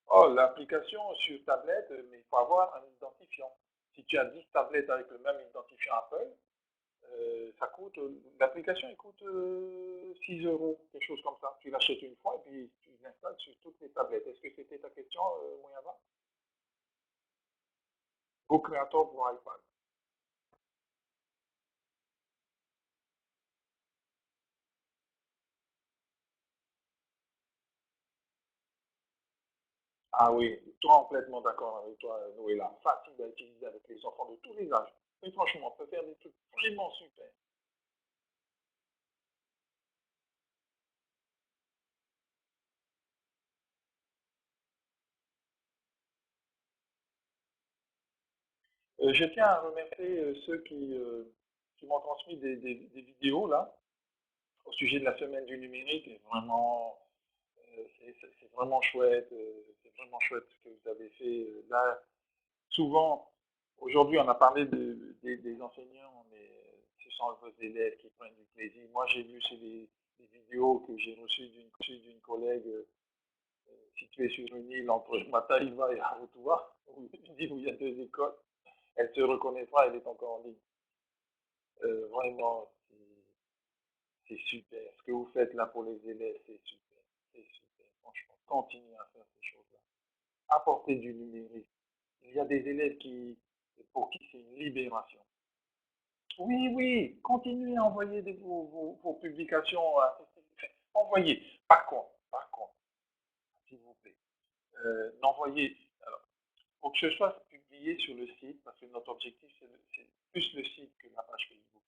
Oh, l'application sur tablette, mais il faut avoir un identifiant. Si tu as 10 tablettes avec le même identifiant Apple, ça coûte, l'application elle coûte 6 euros, quelque chose comme ça. Tu l'achètes une fois et puis tu l'installes sur toutes les tablettes. Est-ce que c'était ta question, Mouyava? Co-créateur pour iPad. Ah oui, complètement d'accord avec toi, Noéla. Facile à utiliser avec les enfants de tous les âges. Mais franchement, on peut faire des trucs vraiment super. Je tiens à remercier ceux qui m'ont transmis des vidéos là au sujet de la semaine du numérique. Et vraiment, c'est vraiment chouette. C'est vraiment chouette ce que vous avez fait. Là, souvent, aujourd'hui, on a parlé des enseignants, mais ce sont vos élèves qui prennent du plaisir. Moi, j'ai vu sur des vidéos que j'ai reçues d'une collègue située sur une île entre Mataïva et Harutua, une île où il y a deux écoles. Elle se reconnaît pas, elle est encore en ligne. Vraiment, c'est super. Ce que vous faites là pour les élèves, c'est super. C'est super. Franchement, continuez à faire ces choses-là. Apportez du numérique. Il y a des élèves pour qui c'est une libération. Oui, oui, continuez à envoyer vos publications. Envoyez. Par contre, s'il vous plaît, n'envoyez. Alors, pour que ce soit publié sur le site, parce que notre objectif, plus le site que la page Facebook.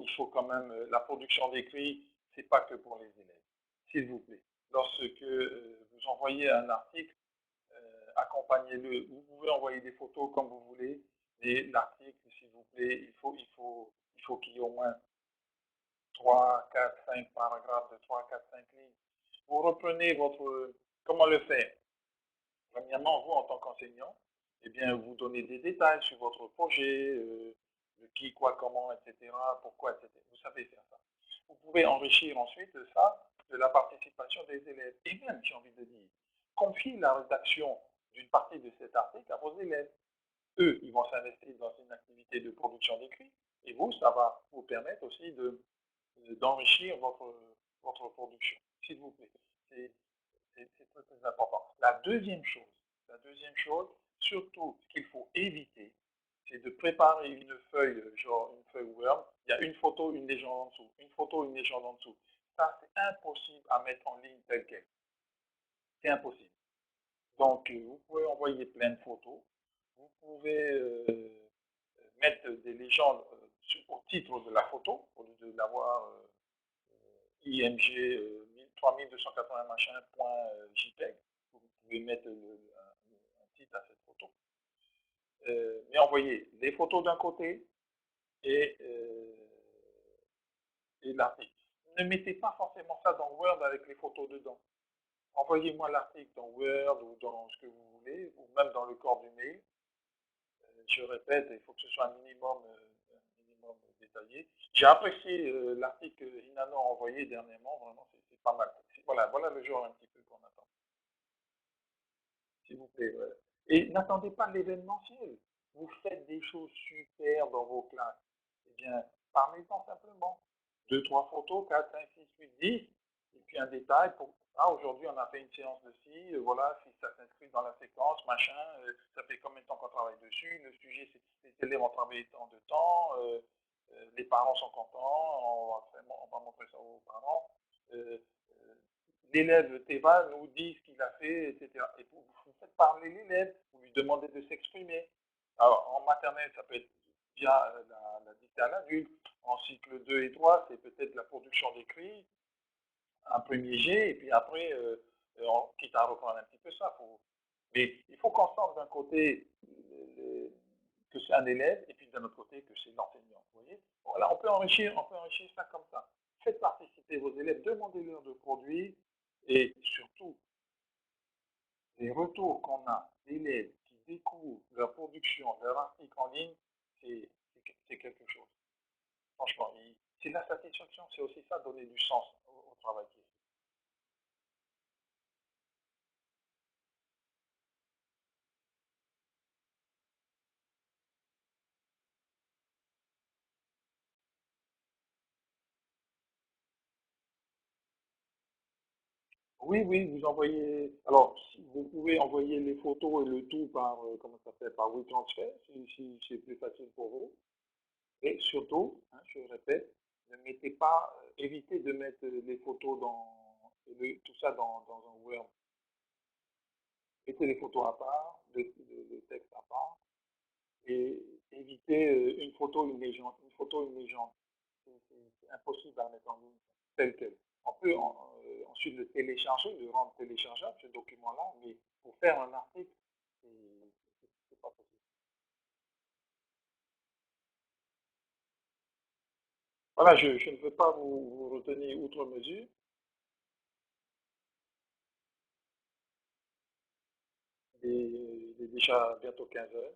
Il faut quand même, la production d'écrit, c'est pas que pour les élèves. S'il vous plaît, lorsque vous envoyez un article, accompagnez-le. Vous pouvez envoyer des photos comme vous voulez, mais l'article, s'il vous plaît, il faut qu'il y ait au moins 3, 4, 5 paragraphes de 3, 4, 5 lignes. Vous reprenez votre... Comment le faire? Premièrement, vous, en tant qu'enseignant, eh bien, vous donnez des détails sur votre projet, le qui, quoi, comment, etc., pourquoi, etc. Vous savez faire ça. Vous pouvez enrichir ensuite ça de la participation des élèves. Et même, j'ai envie de dire, confier la rédaction d'une partie de cet article à vos élèves. Eux, ils vont s'investir dans une activité de production d'écrit, et vous, ça va vous permettre aussi d'enrichir votre production, s'il vous plaît. C'est très, très important. La deuxième chose, surtout, ce qu'il faut éviter, c'est de préparer une feuille, genre une feuille Word. Il y a une photo, une légende en dessous. Une photo, une légende en dessous. Ça, c'est impossible à mettre en ligne tel quel. C'est impossible. Donc, vous pouvez envoyer plein de photos. Vous pouvez mettre des légendes au titre de la photo, au lieu de l'avoir IMG 3280 machin point JPEG. Vous pouvez mettre un titre à cette photo. Mais envoyez les photos d'un côté et, euh, et l'article. Ne mettez pas forcément ça dans Word avec les photos dedans. Envoyez-moi l'article dans Word ou dans ce que vous voulez, ou même dans le corps du mail. Je répète, il faut que ce soit un minimum détaillé. J'ai apprécié l'article que Inano a envoyé dernièrement, vraiment, c'est pas mal. Voilà, voilà le genre un petit peu qu'on attend. S'il vous plaît. Ouais. Et n'attendez pas l'événementiel. Vous faites des choses super dans vos classes. Eh bien, parlez-en simplement. Deux, trois photos, 4, 5, 6, 8, 10, et puis un détail pour, ah, aujourd'hui, on a fait une séance de ci, voilà, si ça s'inscrit dans la séquence, machin, ça fait combien de temps qu'on travaille dessus, le sujet, c'est les élèves ont travaillé tant de temps, les parents sont contents, on va montrer ça aux parents. Euh, euh, L'élève Théva nous dit ce qu'il a fait, etc. Et vous faites parler l'élève, vous lui demandez de s'exprimer. Alors, en maternelle, ça peut être via la dictée à l'adulte. En cycle 2 et 3, c'est peut-être la production d'écrit, un premier jet, et puis après, quitte à reprendre un petit peu ça. Mais il faut qu'on sente d'un côté que c'est un élève, et puis d'un autre côté que c'est l'enseignant. Vous voyez? Voilà, on peut enrichir ça comme ça. Faites participer vos élèves, demandez-leur de produire, et surtout, les retours qu'on a d'élèves qui découvrent leur production, leur article en ligne, c'est quelque chose. Franchement, c'est la satisfaction, c'est aussi ça, donner du sens au travail qui est fait. Oui, oui, vous envoyez. Alors, vous pouvez envoyer les photos et le tout par, comment ça s'appelle, par WeTransfer, si c'est plus facile pour vous. Et surtout, hein, je répète, ne mettez pas, évitez de mettre les photos tout ça dans un Word. Mettez les photos à part, le texte à part, et éviter une photo, une légende. Une photo, une légende. C'est impossible à mettre en ligne tel quel. On peut ensuite le télécharger, le rendre téléchargeable, ce document-là, mais pour faire un article, c'est pas possible. Voilà, je ne veux pas vous retenir outre mesure. Il est déjà bientôt 15 heures.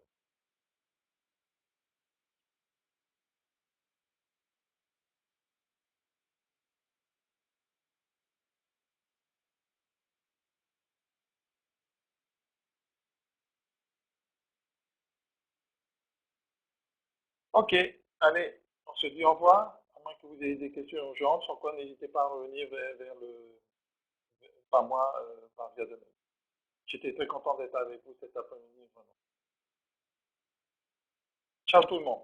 Ok, allez, on se dit au revoir. À moins que vous ayez des questions urgentes, sans quoi n'hésitez pas à revenir par moi, par via de mail. J'étais très content d'être avec vous cet après-midi, vraiment. Ciao tout le monde.